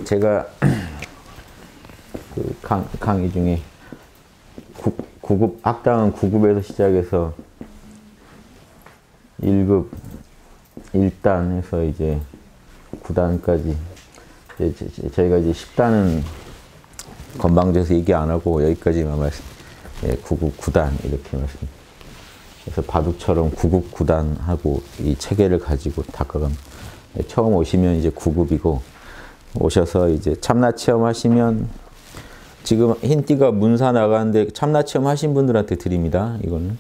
제가 그 강의 중에 9급, 악당은 9급에서 시작해서 1급, 1단에서 이제 9단까지 저희가 이제 10단은 건방져서 얘기 안 하고 여기까지만 말씀, 9급, 9단 이렇게 말씀. 그래서 바둑처럼 9급, 9단하고 이 체계를 가지고 닦아갑니다. 처음 오시면 이제 9급이고 오셔서 이제 참나 체험하시면 지금 흰띠가 문사 나가는데 참나 체험하신 분들한테 드립니다. 이거는.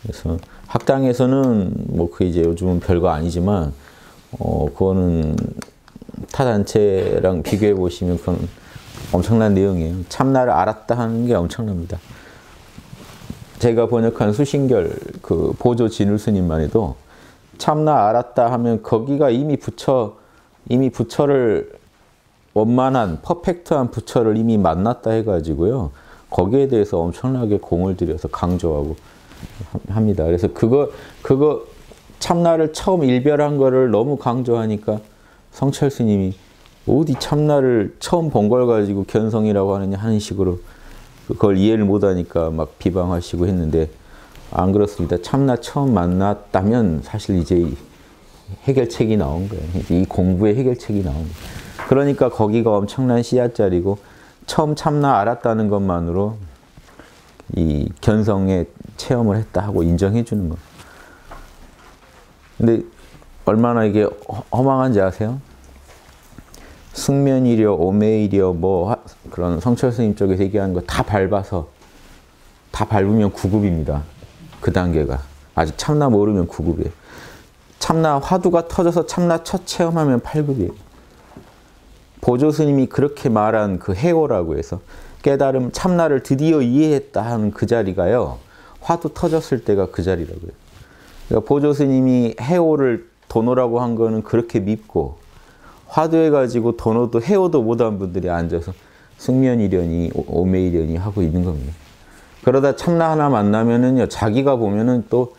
그래서 학당에서는 뭐 그 이제 요즘은 별거 아니지만 그거는 타 단체랑 비교해 보시면 그건 엄청난 내용이에요. 참나를 알았다 하는 게 엄청납니다. 제가 번역한 수신결 그 보조 진울 스님만 해도 참나 알았다 하면 거기가 이미 부처를 원만한 퍼펙트한 부처를 이미 만났다 해가지고요. 거기에 대해서 엄청나게 공을 들여서 강조하고 합니다. 그래서 그거 참나를 처음 일별한 거를 너무 강조하니까 성철 스님이 어디 참나를 처음 본 걸 가지고 견성이라고 하느냐 하는 식으로 그걸 이해를 못하니까 막 비방하시고 했는데 안 그렇습니다. 참나 처음 만났다면 사실 이제 해결책이 나온 거예요. 이 공부의 해결책이 나온 거예요. 그러니까 거기가 엄청난 씨앗자리고 처음 참나 알았다는 것만으로 이 견성의 체험을 했다 하고 인정해 주는 거예요. 근데 얼마나 이게 허망한지 아세요? 승면이려 오매이려 뭐 그런 성철 스님 쪽에서 얘기하는 거 다 밟아서 다 밟으면 9급입니다. 그 단계가. 아직 참나 모르면 9급이에요. 참나 화두가 터져서 참나 첫 체험하면 8급이에요. 보조 스님이 그렇게 말한 그 해오라고 해서 깨달음 참나를 드디어 이해했다 하는 그 자리가요. 화두 터졌을 때가 그 자리라고요. 그러니까 보조 스님이 해오를 도노라고 한 거는 그렇게 밉고 화두해가지고 도노도 해오도 못한 분들이 앉아서 승면이려니 오매이려니 하고 있는 겁니다. 그러다 참나 하나 만나면은요, 자기가 보면은 또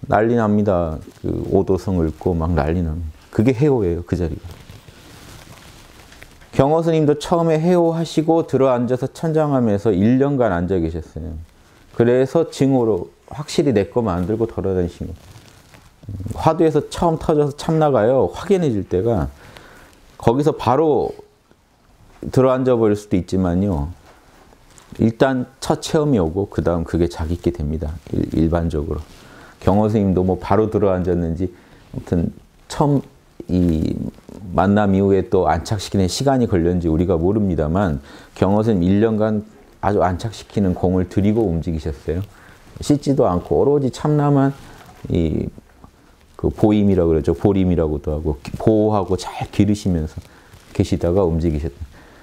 난리 납니다. 그 오도성 읊고 막 난리 납니다. 그게 해오예요, 그 자리가. 경호 스님도 처음에 해오하시고 들어앉아서 천장함에서 1년간 앉아 계셨어요. 그래서 증오로 확실히 내 거 만들고 돌아다니신 거예요. 화두에서 처음 터져서 참나가요, 확연해질 때가 거기서 바로 들어앉아 버릴 수도 있지만요. 일단 첫 체험이 오고 그 다음 그게 자기께 됩니다. 일반적으로. 경호 스님도 뭐 바로 들어앉았는지 아무튼 처음 이 만남 이후에 또 안착시키는 시간이 걸렸는지 우리가 모릅니다만 경호 스님 1년간 아주 안착시키는 공을 들이고 움직이셨어요. 씻지도 않고 오로지 참나만 이 그 보임이라고 그러죠. 보림이라고도 하고 보호하고 잘 기르시면서 계시다가 움직이셨다.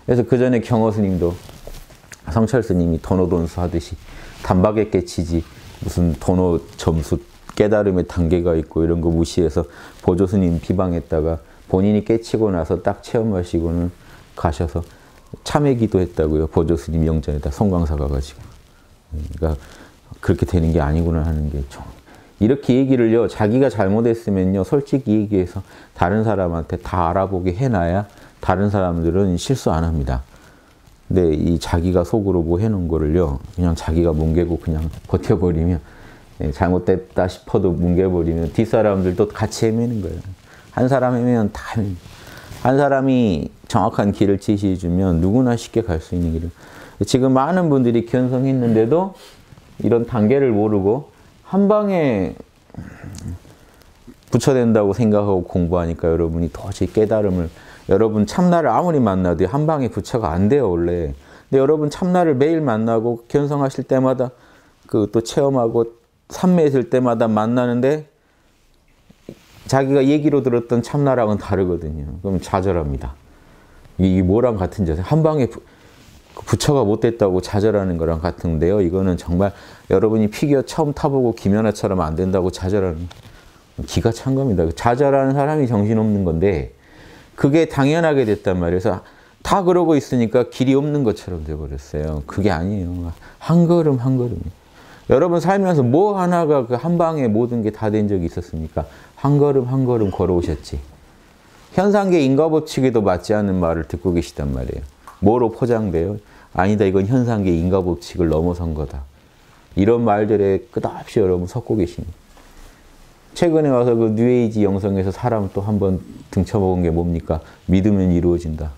그래서 그 전에 경호 스님도 성철 스님이 도노돈수 하듯이 단박에 깨치지 무슨 도노 점수 깨달음의 단계가 있고 이런 거 무시해서 보조 스님 비방했다가 본인이 깨치고 나서 딱 체험하시고는 가셔서 참회 기도했다고요. 보조 스님 영전에다 송광사 가가지고. 그러니까 그렇게 되는 게 아니구나 하는 게 좀. 이렇게 얘기를요, 자기가 잘못했으면요, 솔직히 얘기해서 다른 사람한테 다 알아보게 해놔야 다른 사람들은 실수 안 합니다. 근데 이 자기가 속으로 뭐 해놓은 거를요, 그냥 자기가 뭉개고 그냥 버텨버리면, 잘못됐다 싶어도 뭉개버리면 뒷사람들도 같이 헤매는 거예요. 한 사람 헤매면 다 헤매는 거예요. 한 사람이 정확한 길을 제시해주면 누구나 쉽게 갈 수 있는 길을. 지금 많은 분들이 견성했는데도 이런 단계를 모르고 한 방에 부처된다고 생각하고 공부하니까 여러분이 도저히 깨달음을, 여러분 참나를 아무리 만나도 한 방에 부처가 안 돼요, 원래. 근데 여러분 참나를 매일 만나고 견성하실 때마다 그 또 체험하고 삼매했을 때마다 만나는데 자기가 얘기로 들었던 참나랑은 다르거든요. 그럼 좌절합니다. 이게 뭐랑 같은 자세? 한 방에 부처가 못 됐다고 좌절하는 거랑 같은데요. 이거는 정말 여러분이 피겨 처음 타보고 김연아처럼 안 된다고 좌절하는, 기가 찬 겁니다. 좌절하는 사람이 정신없는 건데 그게 당연하게 됐단 말이에요. 그래서 다 그러고 있으니까 길이 없는 것처럼 돼버렸어요. 그게 아니에요. 한 걸음 한 걸음. 여러분 살면서 뭐 하나가 그 한 방에 모든 게 다 된 적이 있었습니까? 한 걸음 한 걸음 걸어오셨지. 현상계 인과법칙에도 맞지 않는 말을 듣고 계시단 말이에요. 뭐로 포장돼요? 아니다, 이건 현상계 인과법칙을 넘어선 거다. 이런 말들에 끝없이 여러분 섞고 계십니다. 최근에 와서 그 뉴에이지 영성에서 사람 또 한 번 등쳐먹은 게 뭡니까? 믿으면 이루어진다.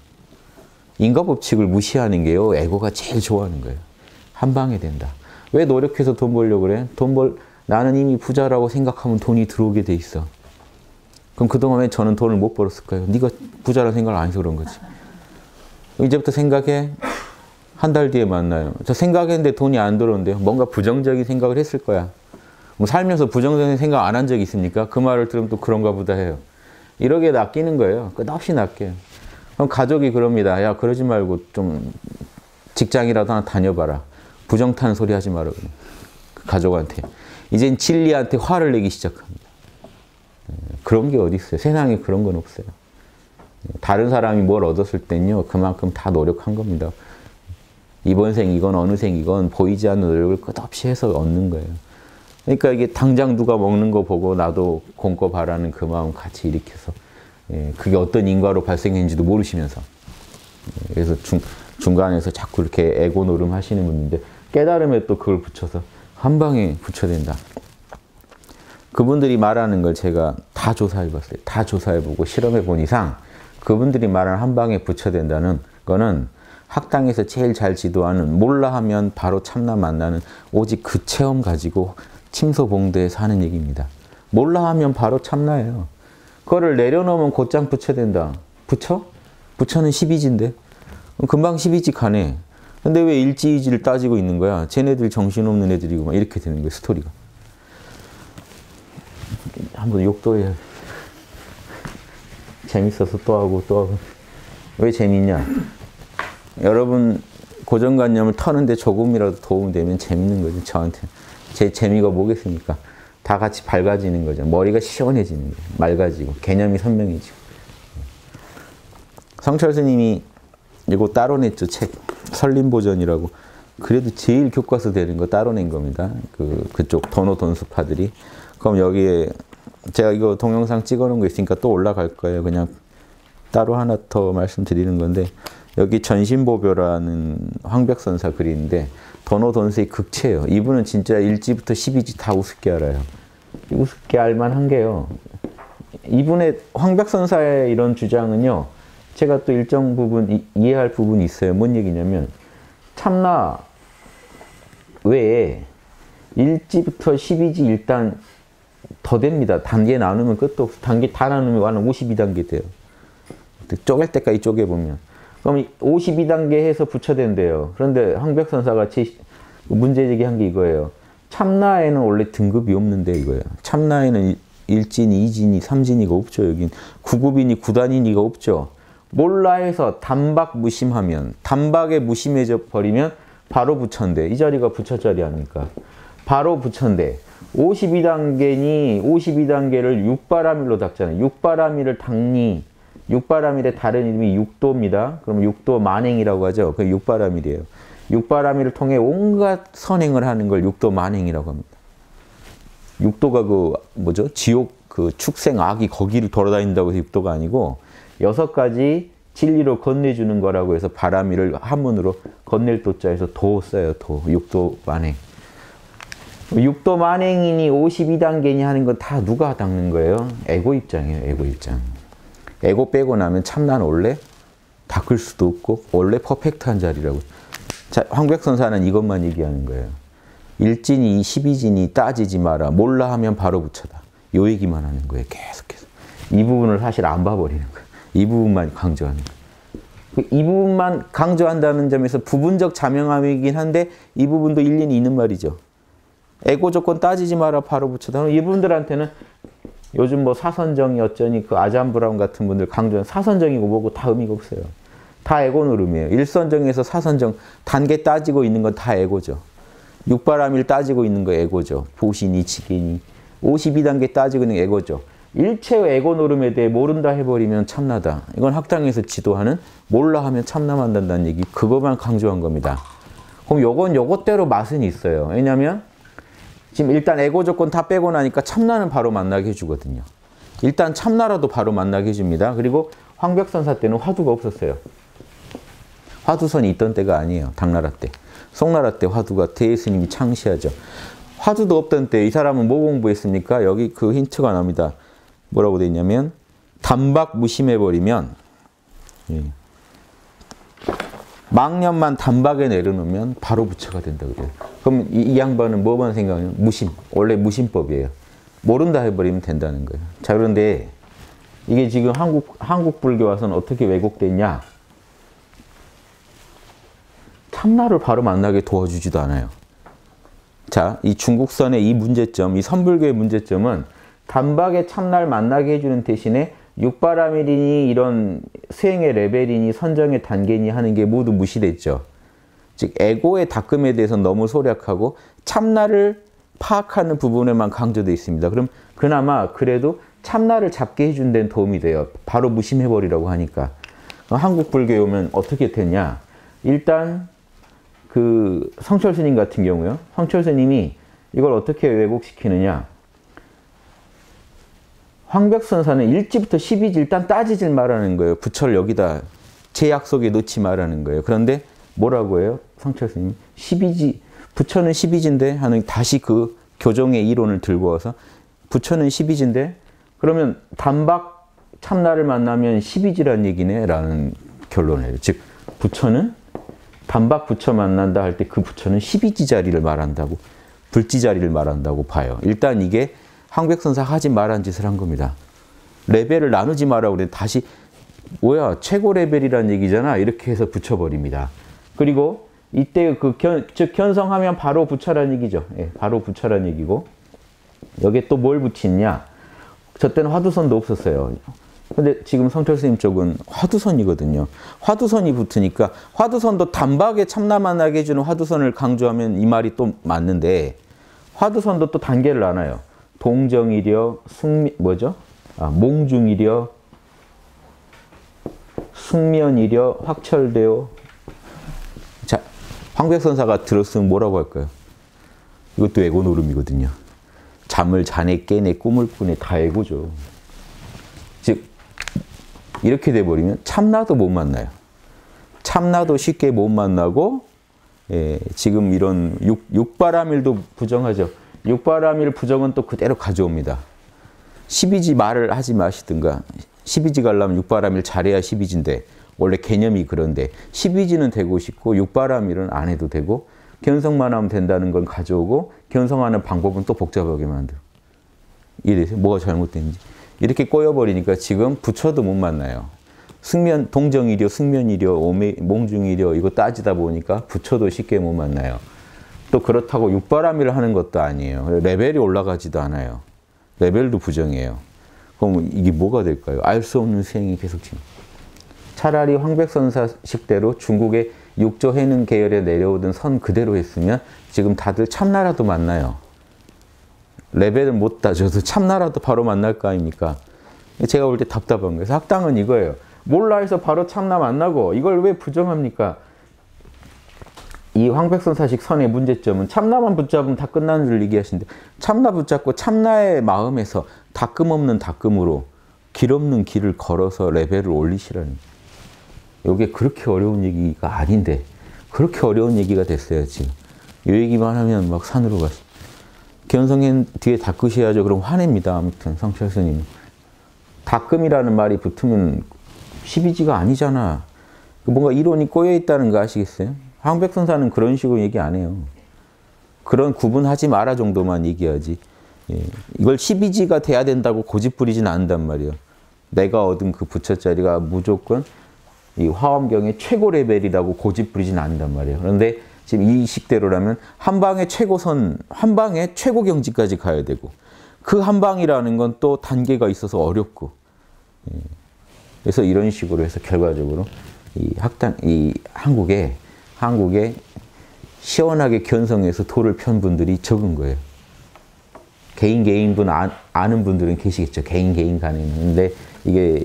인과법칙을 무시하는 게요, 에고가 제일 좋아하는 거예요. 한 방에 된다. 왜 노력해서 돈 벌려고 그래? 나는 이미 부자라고 생각하면 돈이 들어오게 돼 있어. 그럼 그동안 저는 돈을 못 벌었을까요? 네가 부자라는 생각을 안 해서 그런 거지. 이제부터 생각해. 한 달 뒤에 만나요. 저 생각했는데 돈이 안 들어온대요. 뭔가 부정적인 생각을 했을 거야. 뭐 살면서 부정적인 생각 안 한 적이 있습니까? 그 말을 들으면 또 그런가 보다 해요. 이러게 낚이는 거예요. 끝없이 낚여요. 그럼 가족이 그럽니다. 야, 그러지 말고 좀 직장이라도 하나 다녀봐라. 부정 타는 소리 하지 마라. 가족한테. 이젠 진리한테 화를 내기 시작합니다. 그런 게 어디 있어요? 세상에 그런 건 없어요. 다른 사람이 뭘 얻었을 땐요, 그만큼 다 노력한 겁니다. 이번 생, 이건 어느 생, 이건 보이지 않는 노력을 끝없이 해서 얻는 거예요. 그러니까 이게 당장 누가 먹는 거 보고 나도 공거 바라는 그 마음 같이 일으켜서, 그게 어떤 인과로 발생했는지도 모르시면서, 그래서 중간에서 자꾸 이렇게 에고 노름 하시는 분인데, 깨달음에 또 그걸 붙여서 한 방에 붙여댄다. 그분들이 말하는 걸 제가 다 조사해봤어요. 다 조사해보고 실험해본 이상 그분들이 말하는 한 방에 붙여댄다는 거는 학당에서 제일 잘 지도하는, 몰라 하면 바로 참나 만나는 오직 그 체험 가지고 침소봉대에서 하는 얘기입니다. 몰라 하면 바로 참나예요. 그거를 내려놓으면 곧장 붙여댄다. 붙여? 붙여는 12지인데 금방 12지 가네. 근데 왜 일지이지를 따지고 있는 거야? 쟤네들 정신없는 애들이고 막 이렇게 되는 거예요, 스토리가. 한번 욕도 해야 돼. 재밌어서 또 하고 또 하고. 왜 재밌냐? 여러분 고정관념을 터는데 조금이라도 도움이 되면 재밌는 거죠, 저한테. 제 재미가 뭐겠습니까? 다 같이 밝아지는 거죠. 머리가 시원해지는 거예요. 맑아지고 개념이 선명해지고. 성철 스님이 이거 따로 냈죠, 책. 설림보전이라고. 그래도 제일 교과서 되는 거 따로 낸 겁니다. 그쪽 도노돈수파들이. 그럼 여기에 제가 이거 동영상 찍어놓은 거 있으니까 또 올라갈 거예요. 그냥 따로 하나 더 말씀드리는 건데, 여기 전신보묘라는 황벽선사 글인데 도노돈수의 극체예요. 이분은 진짜 1지부터 12지 다 우습게 알아요. 우습게 알만한 게요. 이분의 황벽선사의 이런 주장은요, 제가 또 일정 부분 이해할 부분이 있어요. 뭔 얘기냐면, 참나 외에 1지부터 12지 일단 더 됩니다. 단계 나누면 끝도 없어. 단계 다 나누면 완전 52단계 돼요. 쪼갤 때까지 쪼개보면. 그럼 52단계 해서 붙여댄대요. 그런데 황벽선사가 문제 제기한 게 이거예요. 참나에는 원래 등급이 없는데 이거예요. 참나에는 1진이, 2진이, 3진이가 없죠. 여긴 9급이니 9단이니가 없죠. 몰라 해서 단박 무심하면, 단박에 무심해져 버리면 바로 부처인데, 이 자리가 부처 자리 아닙니까? 바로 부처인데 52단계니 52단계를 육바라밀로 닦잖아요. 육바라밀을 닦니, 육바라밀의 다른 이름이 육도입니다. 그럼 육도 만행이라고 하죠. 그게 육바라밀이에요. 육바라밀을 통해 온갖 선행을 하는 걸 육도 만행이라고 합니다. 육도가 뭐죠? 지옥 축생 악이 거기를 돌아다닌다고 해서 육도가 아니고 6가지 진리로 건네주는 거라고 해서 바라밀을 한문으로 건넬 도자에서 도 써요. 도. 육도 만행. 육도 만행이니 52단계니 하는 건 다 누가 닦는 거예요? 에고 입장이에요. 에고 입장. 에고 빼고 나면 참나는 원래 닦을 수도 없고 원래 퍼펙트한 자리라고. 자, 황백선사는 이것만 얘기하는 거예요. 1진이 12진이 따지지 마라. 몰라 하면 바로 부처다. 요 얘기만 하는 거예요. 계속해서. 이 부분을 사실 안 봐버리는 거예요. 이 부분만 강조하는 거예요. 이 부분만 강조한다는 점에서 부분적 자명함이긴 한데 이 부분도 일리는 있는 말이죠. 에고 조건 따지지 마라. 바로 부처다. 이분들한테는 요즘 뭐 사선정이 어쩌니 그 아잠브라운 같은 분들 강조한 사선정이고 뭐고 다 의미가 없어요. 다 에고 노름이에요. 일선정에서 사선정 단계 따지고 있는 건 다 에고죠. 육바라밀 따지고 있는 거 에고죠. 보시니 지기니 52단계 따지고 있는 에고죠. 일체 에고 노름에 대해 모른다 해버리면 참나다. 이건 학당에서 지도하는 몰라 하면 참나 만난다는 얘기, 그것만 강조한 겁니다. 그럼 요건 요것대로 맛은 있어요. 왜냐하면 지금 일단 에고 조건 다 빼고 나니까 참나는 바로 만나게 해주거든요. 일단 참나라도 바로 만나게 해줍니다. 그리고 황벽선사 때는 화두가 없었어요. 화두선이 있던 때가 아니에요. 당나라 때. 송나라 때 화두가 대예스님이 창시하죠. 화두도 없던 때 이 사람은 뭐 공부했습니까? 여기 그 힌트가 나옵니다. 뭐라고 돼 있냐면 단박 무심해버리면 망념만 단박에 내려놓으면 바로 부처가 된다 그래요. 그럼 이 양반은 뭐만 생각하면 무심. 원래 무심법이에요. 모른다 해버리면 된다는 거예요. 자, 그런데 이게 지금 한국 불교 와서는 어떻게 왜곡됐냐? 참나를 바로 만나게 도와주지도 않아요. 자, 이 중국선의 이 문제점, 이 선불교의 문제점은 단박에 참나를 만나게 해주는 대신에 육바라밀이니 이런 수행의 레벨이니 선정의 단계니 하는 게 모두 무시됐죠. 즉 에고의 닦음에 대해서 너무 소략하고 참나를 파악하는 부분에만 강조되어 있습니다. 그럼 그나마 그래도 참나를 잡게 해준 데는 도움이 돼요. 바로 무심해버리라고 하니까. 한국 불교에 오면 어떻게 됐냐. 일단 그 성철 스님 같은 경우요. 성철 스님이 이걸 어떻게 왜곡시키느냐. 황벽선사는 1지부터 12지 일단 따지질 말라는 거예요. 부처를 여기다 제 약속에 놓지 말라는 거예요. 그런데 뭐라고 해요? 성철 스님이 12지, 부처는 12지인데 하는 다시 그 교종의 이론을 들고 와서 부처는 12지인데 그러면 단박 참나를 만나면 12지란 얘기네 라는 결론을 해요. 즉 부처는 단박 부처 만난다 할 때 그 부처는 12지 자리를 말한다고 불지 자리를 말한다고 봐요. 일단 이게 황백선사가 하지 말한 짓을 한 겁니다. 레벨을 나누지 마라고 그래. 다시 뭐야 최고 레벨이란 얘기잖아. 이렇게 해서 붙여버립니다. 그리고 이때 즉 견성하면 바로 부처란 얘기죠. 예, 바로 부처란 얘기고 여기에 또 뭘 붙이냐. 저 때는 화두선도 없었어요. 근데 지금 성철 스님 쪽은 화두선이거든요. 화두선이 붙으니까 화두선도 단박에 참나 만나게 해주는 화두선을 강조하면 이 말이 또 맞는데 화두선도 또 단계를 나눠요. 동정이려, 몽중이려, 숙면이려, 확철되어. 자, 황백선사가 들었으면 뭐라고 할까요? 이것도 에고 노름이거든요. 잠을 자네 깨네 꿈을 꾸네 다 에고죠. 즉 이렇게 돼버리면 참나도 못 만나요. 참나도 쉽게 못 만나고 지금 이런 육바라밀도 부정하죠. 육바라밀 부정은 또 그대로 가져옵니다. 12지 말을 하지 마시든가 12지 가려면 육바라밀 잘해야 12지인데 원래 개념이 그런데 12지는 되고 싶고 육바라밀은 안 해도 되고 견성만 하면 된다는 건 가져오고 견성하는 방법은 또 복잡하게 만들어. 이래서 뭐가 잘못된지. 이렇게 꼬여버리니까 지금 부처도 못 만나요. 승면, 동정이려, 승면이려, 몽중이려 이거 따지다 보니까 부처도 쉽게 못 만나요. 또 그렇다고 육바라밀을 하는 것도 아니에요. 레벨이 올라가지도 않아요. 레벨도 부정이에요. 그럼 이게 뭐가 될까요? 알 수 없는 수행이 계속 지금. 차라리 황백선사식대로 중국의 육조 해능 계열에 내려오던 선 그대로 했으면 지금 다들 참나라도 만나요. 레벨은 못 따져도 참나라도 바로 만날 거 아닙니까? 제가 볼 때 답답한 거예요. 그래서 학당은 이거예요. 몰라 해서 바로 참나 만나고 이걸 왜 부정합니까? 이 황백선사식 선의 문제점은 참나만 붙잡으면 다 끝나는 줄 얘기하시는데 참나 붙잡고 참나의 마음에서 닦음 없는 닦음으로 길 없는 길을 걸어서 레벨을 올리시라는 이게 그렇게 어려운 얘기가 아닌데 그렇게 어려운 얘기가 됐어야지. 이 얘기만 하면 막 산으로 가시. 견성엔 뒤에 닦으셔야죠. 그럼 화냅니다. 아무튼 성철 스님. 닦음이라는 말이 붙으면 12지가 아니잖아. 뭔가 이론이 꼬여있다는 거 아시겠어요? 황백선사는 그런 식으로 얘기 안 해요. 그런 구분하지 마라 정도만 얘기하지. 예. 이걸 12지가 돼야 된다고 고집부리진 않는단 말이에요. 내가 얻은 그 부처자리가 무조건 이 화엄경의 최고 레벨이라고 고집부리진 않는단 말이에요. 그런데 지금 이 식대로라면 한 방에 최고선, 한 방에 최고 경지까지 가야 되고 그 한 방이라는 건 또 단계가 있어서 어렵고 예. 그래서 이런 식으로 해서 결과적으로 이 한국에 시원하게 견성해서 도를 편 분들이 적은 거예요. 개인분 아는 분들은 계시겠죠. 개인 간에는. 근데 이게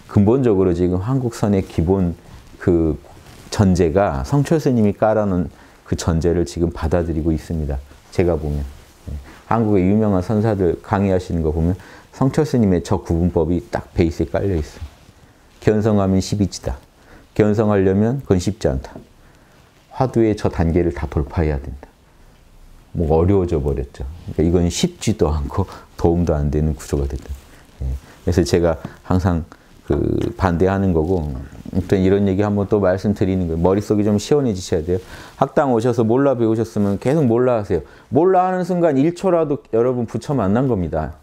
근본적으로 지금 한국선의 기본 그 전제가 성철 스님이 깔아놓은 그 전제를 지금 받아들이고 있습니다. 제가 보면. 한국의 유명한 선사들 강의하시는 거 보면 성철 스님의 저 구분법이 딱 베이스에 깔려 있어요. 견성하면 12지다. 견성하려면 그건 쉽지 않다. 화두의 저 단계를 다 돌파해야 된다. 뭐 어려워져 버렸죠. 그러니까 이건 쉽지도 않고 도움도 안 되는 구조가 됐다. 그래서 제가 항상 그 반대하는 거고, 아무튼 이런 얘기 한번 또 말씀드리는 거예요. 머릿속이 좀 시원해지셔야 돼요. 학당 오셔서 몰라 배우셨으면 계속 몰라 하세요. 몰라 하는 순간 1초라도 여러분 부처 만난 겁니다.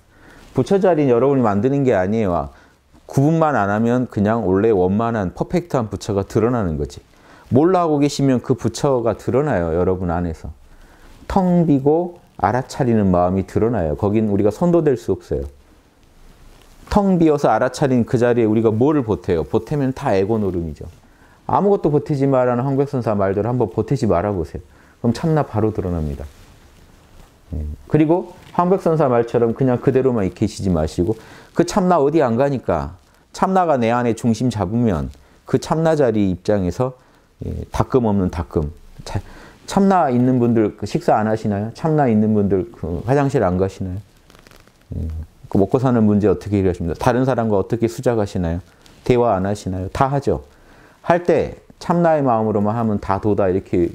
부처 자리는 여러분이 만드는 게 아니에요. 구분만 안 하면 그냥 원래 원만한 퍼펙트한 부처가 드러나는 거지. 몰라 하고 계시면 그 부처가 드러나요. 여러분 안에서. 텅 비고 알아차리는 마음이 드러나요. 거긴 우리가 선도될 수 없어요. 텅 비어서 알아차린 그 자리에 우리가 뭐를 보태요? 보태면 다 에고 노름이죠. 아무것도 보태지 말라는 황백선사 말대로 한번 보태지 말아보세요. 그럼 참나 바로 드러납니다. 그리고 황백선사 말처럼 그냥 그대로만 계시지 마시고 그 참나 어디 안 가니까 참나가 내 안에 중심 잡으면 그 참나 자리 입장에서 닦음 없는 닦음. 참나 있는 분들 식사 안 하시나요? 참나 있는 분들 화장실 안 가시나요? 그 먹고 사는 문제 어떻게 해결하십니까? 다른 사람과 어떻게 수작하시나요? 대화 안 하시나요? 다 하죠. 할 때 참나의 마음으로만 하면 다 도다 이렇게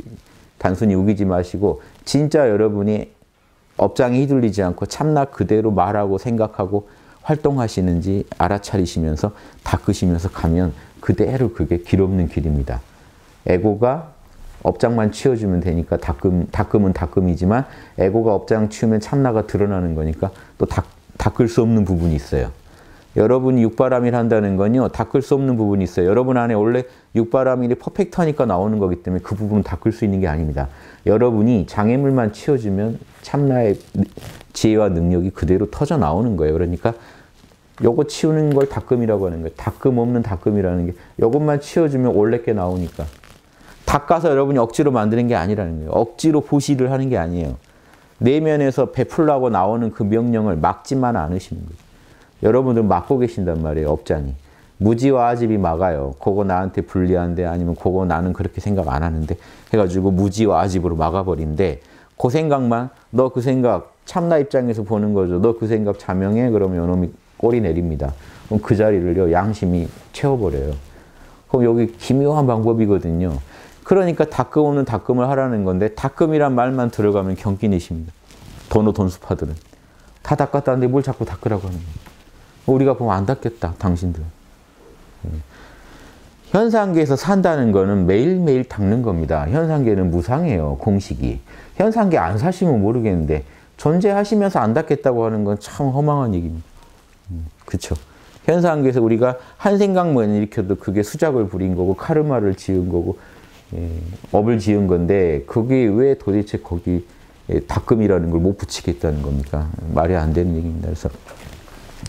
단순히 우기지 마시고 진짜 여러분이 업장에 휘둘리지 않고 참나 그대로 말하고 생각하고 활동하시는지 알아차리시면서 닦으시면서 가면 그대로 그게 길 없는 길입니다. 에고가 업장만 치워주면 되니까 닦음은 닦음이지만 에고가 업장 치우면 참나가 드러나는 거니까 또 닦을 수 없는 부분이 있어요. 여러분이 육바라밀 한다는 건요. 닦을 수 없는 부분이 있어요. 여러분 안에 원래 육바라밀이 퍼펙트하니까 나오는 거기 때문에 그 부분은 닦을 수 있는 게 아닙니다. 여러분이 장애물만 치워주면 참나의 지혜와 능력이 그대로 터져 나오는 거예요. 그러니까 요거 치우는 걸 닦음이라고 하는 거예요. 닦음 없는 닦음이라는 게 요것만 치워주면 원래 게 나오니까. 닦아서 여러분이 억지로 만드는 게 아니라는 거예요. 억지로 보시를 하는 게 아니에요. 내면에서 베풀라고 나오는 그 명령을 막지만 않으시는 거예요. 여러분들 막고 계신단 말이에요. 업장이. 무지와 아집이 막아요. 그거 나한테 불리한데 아니면 그거 나는 그렇게 생각 안 하는데 해가지고 무지와 아집으로 막아버린데 그 생각만 너 그 생각 참나 입장에서 보는 거죠. 너 그 생각 자명해? 그러면 요놈이 꼬리 내립니다. 그럼 그 자리를요. 양심이 채워버려요. 그럼 여기 기묘한 방법이거든요. 그러니까 닦음 없는 닦음을 하라는 건데 닦음이란 말만 들어가면 경기내십니다. 돈수파들은. 다 닦았다는데 뭘 자꾸 닦으라고 하는 거예요. 우리가 보면 안 닦겠다. 당신들. 현상계에서 산다는 거는 매일매일 닦는 겁니다. 현상계는 무상해요. 공식이. 현상계 안 사시면 모르겠는데 존재하시면서 안 닦겠다고 하는 건 참 허망한 얘기입니다. 그렇죠? 현상계에서 우리가 한 생각만 일으켜도 그게 수작을 부린 거고 카르마를 지은 거고 업을 지은 건데 그게 왜 도대체 거기 닦음이라는 걸 못 붙이겠다는 겁니까? 말이 안 되는 얘기입니다. 그래서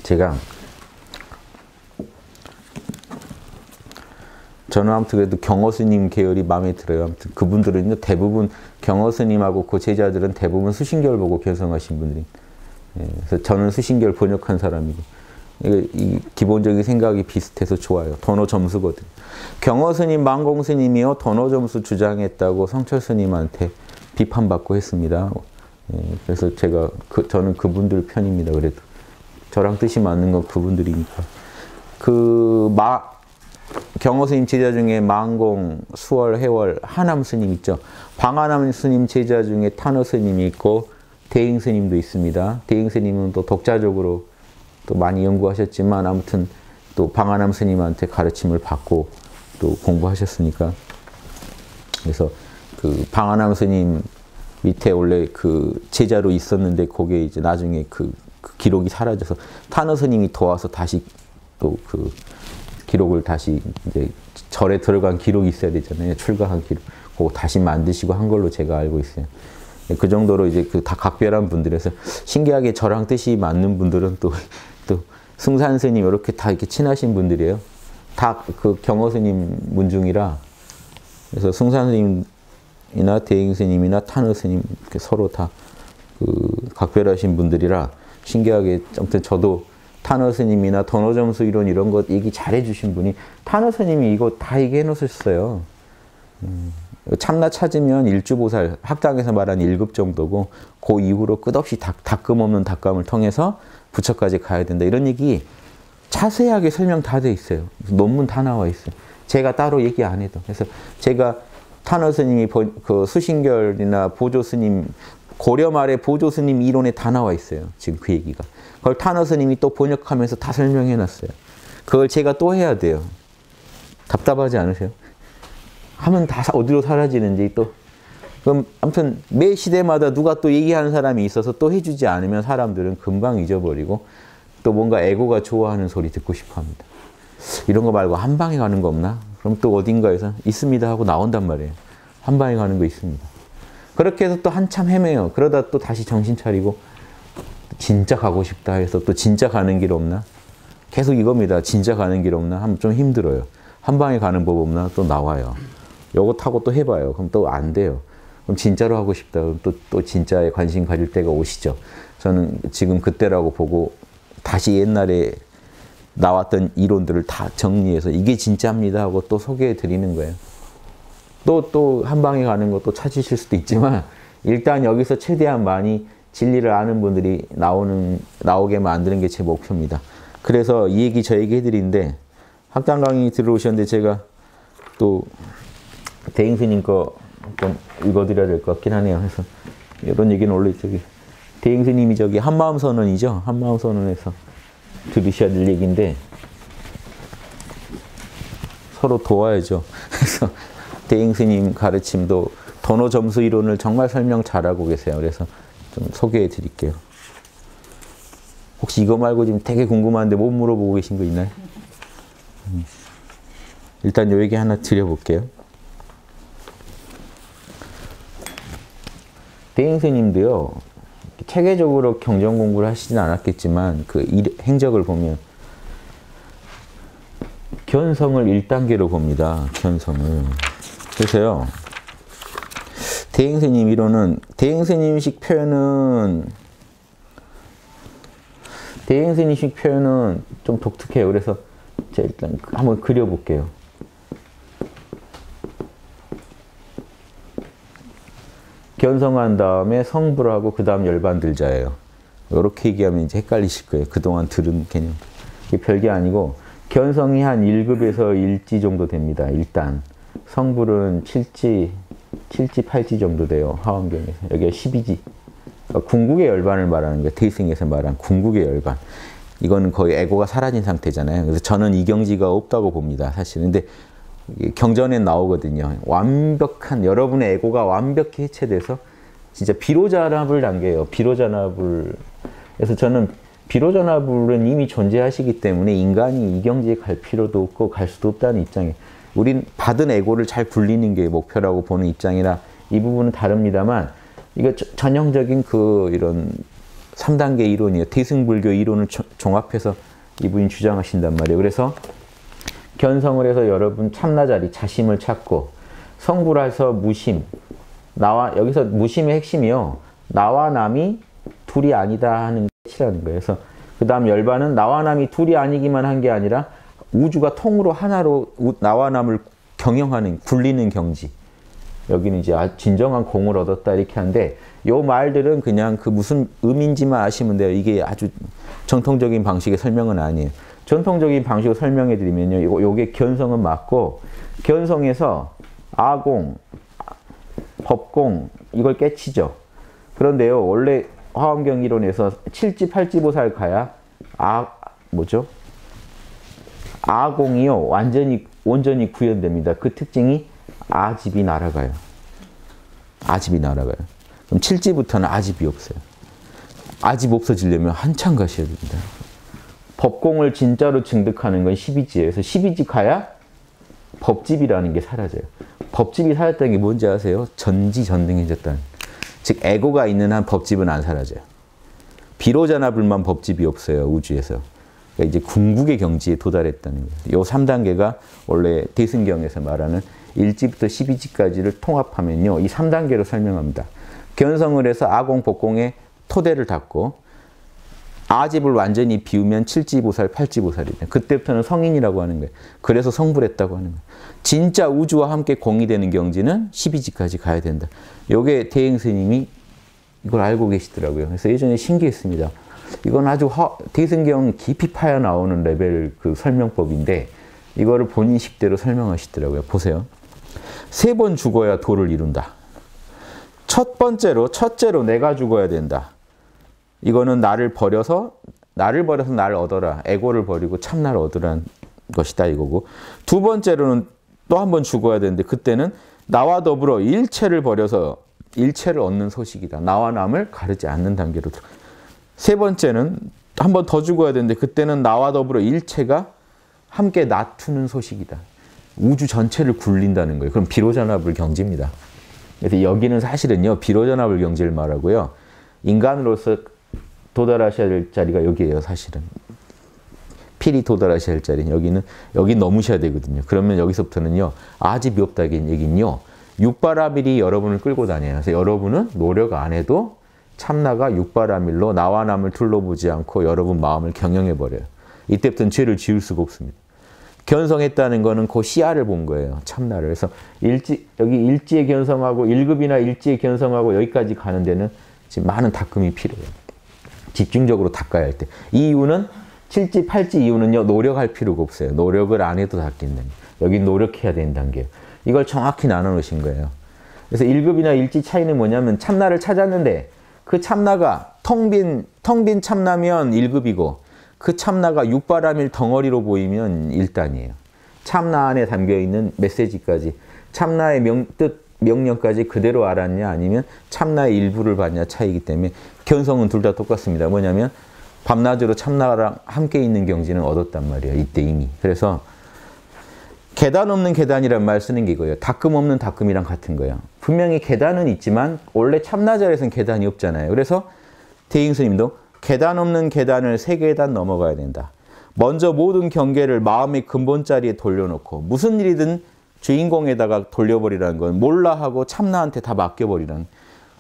제가 저는 아무튼 그래도 경허스님 계열이 마음에 들어요. 아무튼 그분들은요 대부분 경허스님하고 그 제자들은 대부분 수신결 보고 견성하신 분들이. 그래서 저는 수신결 번역한 사람이고 이 기본적인 생각이 비슷해서 좋아요. 도노 점수거든. 경허스님, 망공스님이요 도노 점수 주장했다고 성철스님한테 비판받고 했습니다. 그래서 저는 그분들 편입니다. 그래도 저랑 뜻이 맞는 건 그분들이니까. 경허스님 제자 중에 망공, 수월, 해월, 하남 스님 있죠. 방하남 스님 제자 중에 탄허 스님이 있고 대잉 스님도 있습니다. 대잉 스님은 또 독자적으로 또 많이 연구하셨지만 아무튼 또 방하남 스님한테 가르침을 받고 또 공부하셨으니까. 그래서 그 방하남 스님 밑에 원래 그 제자로 있었는데 그게 이제 나중에 그 기록이 사라져서 탄허 스님이 도와서 다시 또 그 기록을 다시 이제 절에 들어간 기록이 있어야 되잖아요. 출가한 기록. 그거 다시 만드시고 한 걸로 제가 알고 있어요. 그 정도로 이제 그 다 각별한 분들에서 신기하게 저랑 뜻이 맞는 분들은 또 승산 스님 이렇게 다 이렇게 친하신 분들이에요. 다 그 경허 스님 문중이라. 그래서 승산 스님이나 대잉 스님이나 탄허 스님 이렇게 서로 다 그 각별하신 분들이라 신기하게 아무튼 저도 탄허 스님이나 도노점수 이론 이런 것 얘기 잘해 주신 분이 탄허 스님이 이거 다 얘기해 놓으셨어요. 참나 찾으면 일주보살, 학당에서 말하는 1급 정도고 그 이후로 끝없이 닦음 없는 닦감을 통해서 부처까지 가야 된다. 이런 얘기 자세하게 설명 다 돼 있어요. 논문 다 나와 있어요. 제가 따로 얘기 안 해도. 그래서 제가 탄허 스님이 그 수신결이나 보조 스님, 고려 말에 보조 스님 이론에 다 나와 있어요. 지금 그 얘기가. 그걸 탄허 스님이 또 번역하면서 다 설명해 놨어요. 그걸 제가 또 해야 돼요. 답답하지 않으세요? 하면 다 어디로 사라지는지 또. 그럼 아무튼 매 시대마다 누가 또 얘기하는 사람이 있어서 또 해주지 않으면 사람들은 금방 잊어버리고 또 뭔가 에고가 좋아하는 소리 듣고 싶어 합니다. 이런 거 말고 한 방에 가는 거 없나? 그럼 또 어딘가에서 있습니다 하고 나온단 말이에요. 한 방에 가는 거 있습니다. 그렇게 해서 또 한참 헤매요. 그러다 또 다시 정신 차리고 진짜 가고 싶다 해서 또 진짜 가는 길 없나? 계속 이겁니다. 진짜 가는 길 없나? 하면 좀 힘들어요. 한 방에 가는 법 없나? 또 나와요. 요거 타고 또 해봐요. 그럼 또 안 돼요. 그럼 진짜로 하고 싶다. 그럼 또 진짜에 관심 가질 때가 오시죠. 저는 지금 그때라고 보고 다시 옛날에 나왔던 이론들을 다 정리해서 이게 진짜입니다 하고 또 소개해 드리는 거예요. 또 한 방에 가는 것도 찾으실 수도 있지만 일단 여기서 최대한 많이 진리를 아는 분들이 나오게 만드는 게 제 목표입니다. 그래서 이 얘기 저 얘기 해드리는데 학당 강의 들어오셨는데 제가 또 대행스님 거 좀 읽어드려야 될 것 같긴 하네요. 그래서 이런 얘기는 원래 저기 대행스님이 저기 한마음선언이죠. 한마음선언에서 들으셔야 될 얘기인데 서로 도와야죠. 그래서 대행스님 가르침도 번호 점수 이론을 정말 설명 잘하고 계세요. 그래서 좀 소개해 드릴게요. 혹시 이거 말고 지금 되게 궁금한데 못 물어보고 계신 거 있나요? 일단 요 얘기 하나 드려볼게요. 대행스님도요, 체계적으로 경전 공부를 하시진 않았겠지만 그 행적을 보면 견성을 1단계로 봅니다. 견성을. 그래서요, 대행스님 이론은 대행스님식 표현은 좀 독특해요. 그래서 제가 일단 한번 그려볼게요. 견성한 다음에 성불 하고 그 다음 열반들자예요. 이렇게 얘기하면 이제 헷갈리실 거예요. 그동안 들은 개념. 이게 별게 아니고 견성이 한 1급에서 1지 정도 됩니다. 일단 성불은 7지, 8지 정도 돼요. 화엄경에서. 여기가 12지. 그러니까 궁극의 열반을 말하는 거예요. 대승에서 말한 궁극의 열반. 이거는 거의 에고가 사라진 상태잖아요. 그래서 저는 이 경지가 없다고 봅니다. 사실. 근데 경전에 나오거든요. 완벽한 여러분의 에고가 완벽히 해체돼서 진짜 비로자납을 단계예요. 비로자납을. 그래서 저는 비로자납은 이미 존재하시기 때문에 인간이 이 경지에 갈 필요도 없고 갈 수도 없다는 입장이에요. 우린 받은 에고를 잘 굴리는 게 목표라고 보는 입장이라 이 부분은 다릅니다만 이거 전형적인 이런 3단계 이론이에요. 대승불교 이론을 종합해서 이분이 주장하신단 말이에요. 그래서 견성을 해서 여러분 참나자리, 자심을 찾고 성불해서 무심, 여기서 무심의 핵심이요. 나와 남이 둘이 아니다 하는 것이라는 거예요. 그래서 그 다음 열반은 나와 남이 둘이 아니기만 한 게 아니라 우주가 통으로 하나로 나와 남을 경영하는, 굴리는 경지. 여기는 이제 진정한 공을 얻었다 이렇게 하는데 요 말들은 그냥 그 무슨 의미인지만 아시면 돼요. 이게 아주 정통적인 방식의 설명은 아니에요. 전통적인 방식으로 설명해 드리면요. 요게 견성은 맞고 견성에서 아공, 법공 이걸 깨치죠. 그런데요. 원래 화엄경 이론에서 7지, 8지 보살 가야 아공이요. 온전히 구현됩니다. 그 특징이 아집이 날아가요. 아집이 날아가요. 그럼 7지부터는 아집이 없어요. 아집 없어지려면 한참 가셔야 됩니다. 법공을 진짜로 증득하는 건 12지예요. 그래서 12지 가야 법집이라는 게 사라져요. 법집이 사라졌다는 게 뭔지 아세요? 전지전능해졌다는. 즉 에고가 있는 한 법집은 안 사라져요. 비로자나불만 법집이 없어요. 우주에서. 그러니까 이제 궁극의 경지에 도달했다는 거예요. 이 3단계가 원래 대승경에서 말하는 1지부터 12지까지를 통합하면요. 이 3단계로 설명합니다. 견성을 해서 아공, 법공의 토대를 닦고 아집을 완전히 비우면 칠지보살, 팔지보살이다. 그때부터는 성인이라고 하는 거예요. 그래서 성불했다고 하는 거예요. 진짜 우주와 함께 공이되는 경지는 12지까지 가야 된다. 요게 대행스님이 이걸 알고 계시더라고요. 그래서 예전에 신기했습니다. 이건 아주 대승경 깊이 파야 나오는 레벨 그 설명법인데 이거를 본인 식대로 설명하시더라고요. 보세요. 3번 죽어야 도를 이룬다. 첫째로 내가 죽어야 된다. 이거는 나를 버려서 나를 얻어라. 에고를 버리고 참나를 얻으라는 것이다 이거고. 2번째로는 또 한 번 죽어야 되는데 그때는 나와 더불어 일체를 버려서 일체를 얻는 소식이다. 나와 남을 가르지 않는 단계로. 3번째는 한 번 더 죽어야 되는데 그때는 나와 더불어 일체가 함께 낮추는 소식이다. 우주 전체를 굴린다는 거예요. 그럼 비로전압을 경지입니다. 그래서 여기는 사실은요. 비로전압을 경지를 말하고요. 인간으로서 도달하셔야 될 자리가 여기예요. 사실은. 필히 도달하셔야 할 자리는 여기 넘으셔야 되거든요. 그러면 여기서부터는요. 아집이 없다는 얘기는요. 육바라밀이 여러분을 끌고 다녀요. 그래서 여러분은 노력 안 해도 참나가 육바라밀로 나와 남을 둘러보지 않고 여러분 마음을 경영해버려요. 이때부터는 죄를 지을 수가 없습니다. 견성했다는 거는 그 시야를 본 거예요. 참나를. 그래서 여기 일지에 견성하고 1급이나 일지에 견성하고 여기까지 가는 데는 지금 많은 닦음이 필요해요. 집중적으로 닦아야 할 때. 이 이유는 7지, 8지 이유는요. 노력할 필요가 없어요. 노력을 안 해도 닦인다. 여기 노력해야 되는 단계예요. 이걸 정확히 나눠 놓으신 거예요. 그래서 1급이나 일지 차이는 뭐냐면 참나를 찾았는데 그 참나가 텅 빈 참나면 1급이고 그 참나가 육바라밀 덩어리로 보이면 1단이에요. 참나 안에 담겨있는 메시지까지 참나의 뜻, 명령까지 그대로 알았냐 아니면 참나의 일부를 봤냐 차이기 때문에 견성은 둘 다 똑같습니다. 뭐냐면 밤낮으로 참나랑 함께 있는 경지는 얻었단 말이에요. 이때 이미. 그래서 계단 없는 계단이란 말 쓰는 게 이거예요. 닦음 없는 닦음이랑 같은 거예요. 분명히 계단은 있지만 원래 참나자리에서는 계단이 없잖아요. 그래서 대잉스님도 계단 없는 계단을 3계단 넘어가야 된다. 먼저 모든 경계를 마음의 근본 자리에 돌려놓고 무슨 일이든 주인공에다가 돌려버리라는 건 몰라 하고 참나한테 다 맡겨버리라는.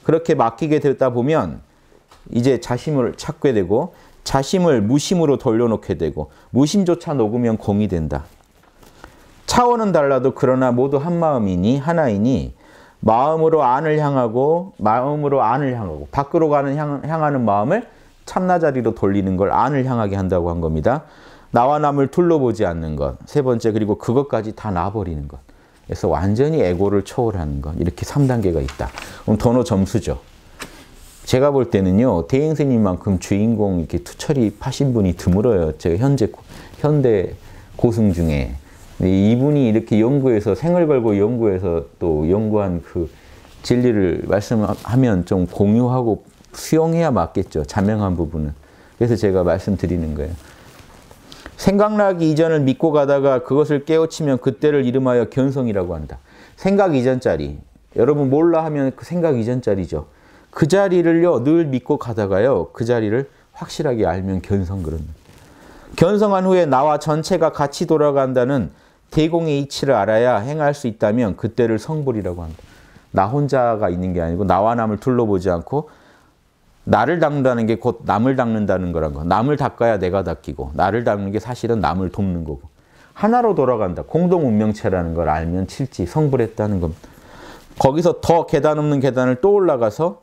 그렇게 맡기게 되다 보면 이제 자심을 찾게 되고 자심을 무심으로 돌려놓게 되고 무심조차 녹으면 공이 된다. 차원은 달라도 그러나 모두 한 마음이니 하나이니 마음으로 안을 향하고 밖으로 향하는 마음을 참나 자리로 돌리는 걸 안을 향하게 한다고 한 겁니다. 나와 남을 둘러보지 않는 것. 3번째 그리고 그것까지 다 놔버리는 것. 그래서 완전히 에고를 초월하는 것. 이렇게 3단계가 있다. 그럼 도노 점수죠. 제가 볼 때는요. 대행스님만큼 주인공 이렇게 투철이 파신 분이 드물어요. 제가 현대 고승 중에. 이분이 이렇게 연구해서 생을 걸고 연구해서 또 연구한 그 진리를 말씀하면 좀 공유하고 수용해야 맞겠죠. 자명한 부분은. 그래서 제가 말씀드리는 거예요. 생각나기 이전을 믿고 가다가 그것을 깨우치면 그때를 이름하여 견성이라고 한다. 생각 이전 자리. 여러분 몰라 하면 그 생각 이전 자리죠. 그 자리를요 늘 믿고 가다가요 그 자리를 확실하게 알면 견성 그럽니다. 견성한 후에 나와 전체가 같이 돌아간다는 대공의 이치를 알아야 행할 수 있다면 그때를 성불이라고 한다. 나 혼자가 있는 게 아니고 나와 남을 둘러보지 않고 나를 닦는다는 게 곧 남을 닦는다는 거란 거. 남을 닦아야 내가 닦이고 나를 닦는 게 사실은 남을 돕는 거고. 하나로 돌아간다. 공동 운명체라는 걸 알면 칠지 성불했다는 겁니다. 거기서 더 계단 없는 계단을 또 올라가서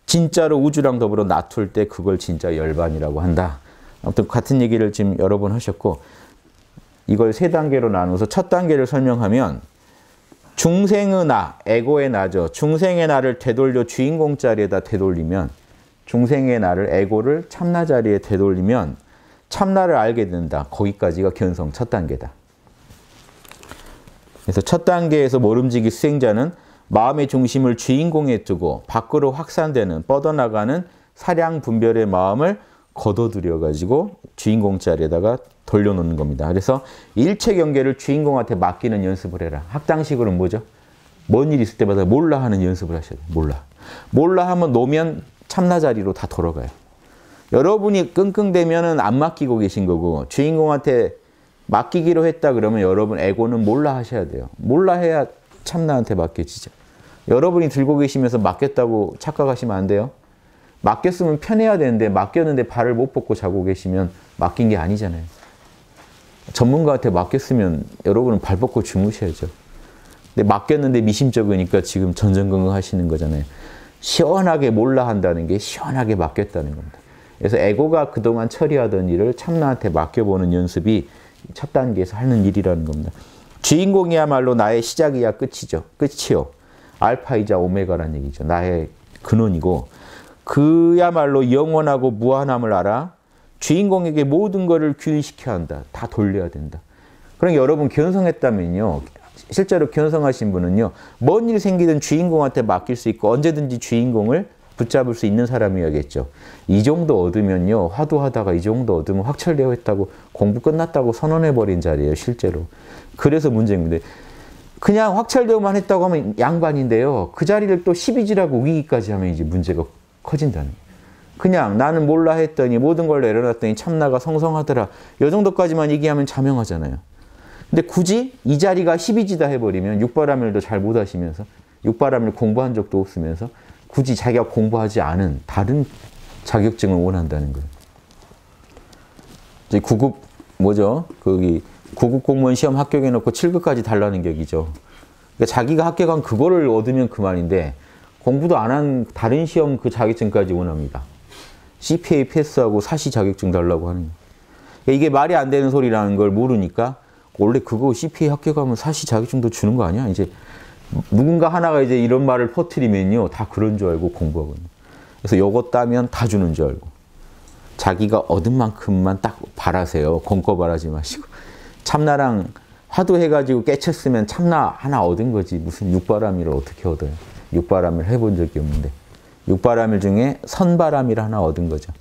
진짜로 우주랑 더불어 나툴 때 그걸 진짜 열반이라고 한다. 아무튼 같은 얘기를 지금 여러 번 하셨고 이걸 3단계로 나누어서 첫 단계를 설명하면 중생의 나, 에고의 나죠. 중생의 나를 되돌려 주인공 자리에다 되돌리면 중생의 나를 에고를 참나 자리에 되돌리면 참나를 알게 된다. 거기까지가 견성 첫 단계다. 그래서 첫 단계에서 모름지기 수행자는 마음의 중심을 주인공에 두고 밖으로 확산되는 뻗어나가는 사량 분별의 마음을 걷어들여 가지고 주인공 자리에다가 돌려놓는 겁니다. 그래서 일체 경계를 주인공한테 맡기는 연습을 해라. 학당식으로는 뭐죠? 뭔 일 있을 때마다 몰라 하는 연습을 하셔야 돼요. 몰라. 몰라 하면 놓으면 참나 자리로 다 돌아가요. 여러분이 끙끙대면은 안 맡기고 계신 거고 주인공한테 맡기기로 했다 그러면 여러분 에고는 몰라 하셔야 돼요. 몰라 해야 참나한테 맡겨지죠. 여러분이 들고 계시면서 맡겼다고 착각하시면 안 돼요. 맡겼으면 편해야 되는데 맡겼는데 발을 못 뻗고 자고 계시면 맡긴 게 아니잖아요. 전문가한테 맡겼으면 여러분은 발 뻗고 주무셔야죠. 근데 맡겼는데 미심쩍으니까 지금 전전긍긍 하시는 거잖아요. 시원하게 몰라 한다는 게 시원하게 맡겼다는 겁니다. 그래서 에고가 그동안 처리하던 일을 참나한테 맡겨보는 연습이 첫 단계에서 하는 일이라는 겁니다. 주인공이야말로 나의 시작이야 끝이죠. 끝이요. 알파이자 오메가라는 얘기죠. 나의 근원이고 그야말로 영원하고 무한함을 알아 주인공에게 모든 것을 귀인시켜야 한다. 다 돌려야 된다. 그러니까 여러분 견성했다면요. 실제로 견성하신 분은요. 뭔 일 생기든 주인공한테 맡길 수 있고 언제든지 주인공을 붙잡을 수 있는 사람이어야겠죠. 이 정도 얻으면요. 화두하다가 이 정도 얻으면 확철되어 있다고 공부 끝났다고 선언해버린 자리예요. 실제로. 그래서 문제입니다. 그냥 확철되어만 했다고 하면 양반인데요. 그 자리를 또 12지라고 우기기까지 하면 이제 문제가 커진다는 거예요. 그냥 나는 몰라 했더니 모든 걸 내려놨더니 참나가 성성하더라. 이 정도까지만 얘기하면 자명하잖아요. 근데 굳이 이 자리가 12지다 해버리면 육바라밀도 잘 못하시면서 육바라밀 공부한 적도 없으면서 굳이 자기가 공부하지 않은 다른 자격증을 원한다는 거예요. 이제 9급 뭐죠? 거기 9급 공무원 시험 합격해놓고 7급까지 달라는 격이죠. 그러니까 자기가 합격한 그거를 얻으면 그만인데 공부도 안 한 다른 시험 그 자격증까지 원합니다. CPA 패스하고 사시 자격증 달라고 하는 거예요. 그러니까 이게 말이 안 되는 소리라는 걸 모르니까 원래 그거 CPA 합격하면 사시 자격증도 주는 거 아니야? 이제 누군가 하나가 이제 이런 말을 퍼뜨리면요. 다 그런 줄 알고 공부하거든요. 그래서 요거 따면 다 주는 줄 알고. 자기가 얻은 만큼만 딱 바라세요. 공거 바라지 마시고. 참나랑 화두해가지고 깨쳤으면 참나 하나 얻은 거지. 무슨 육바라밀을 어떻게 얻어요? 육바라밀 해본 적이 없는데. 육바라밀 중에 선바라밀 하나 얻은 거죠.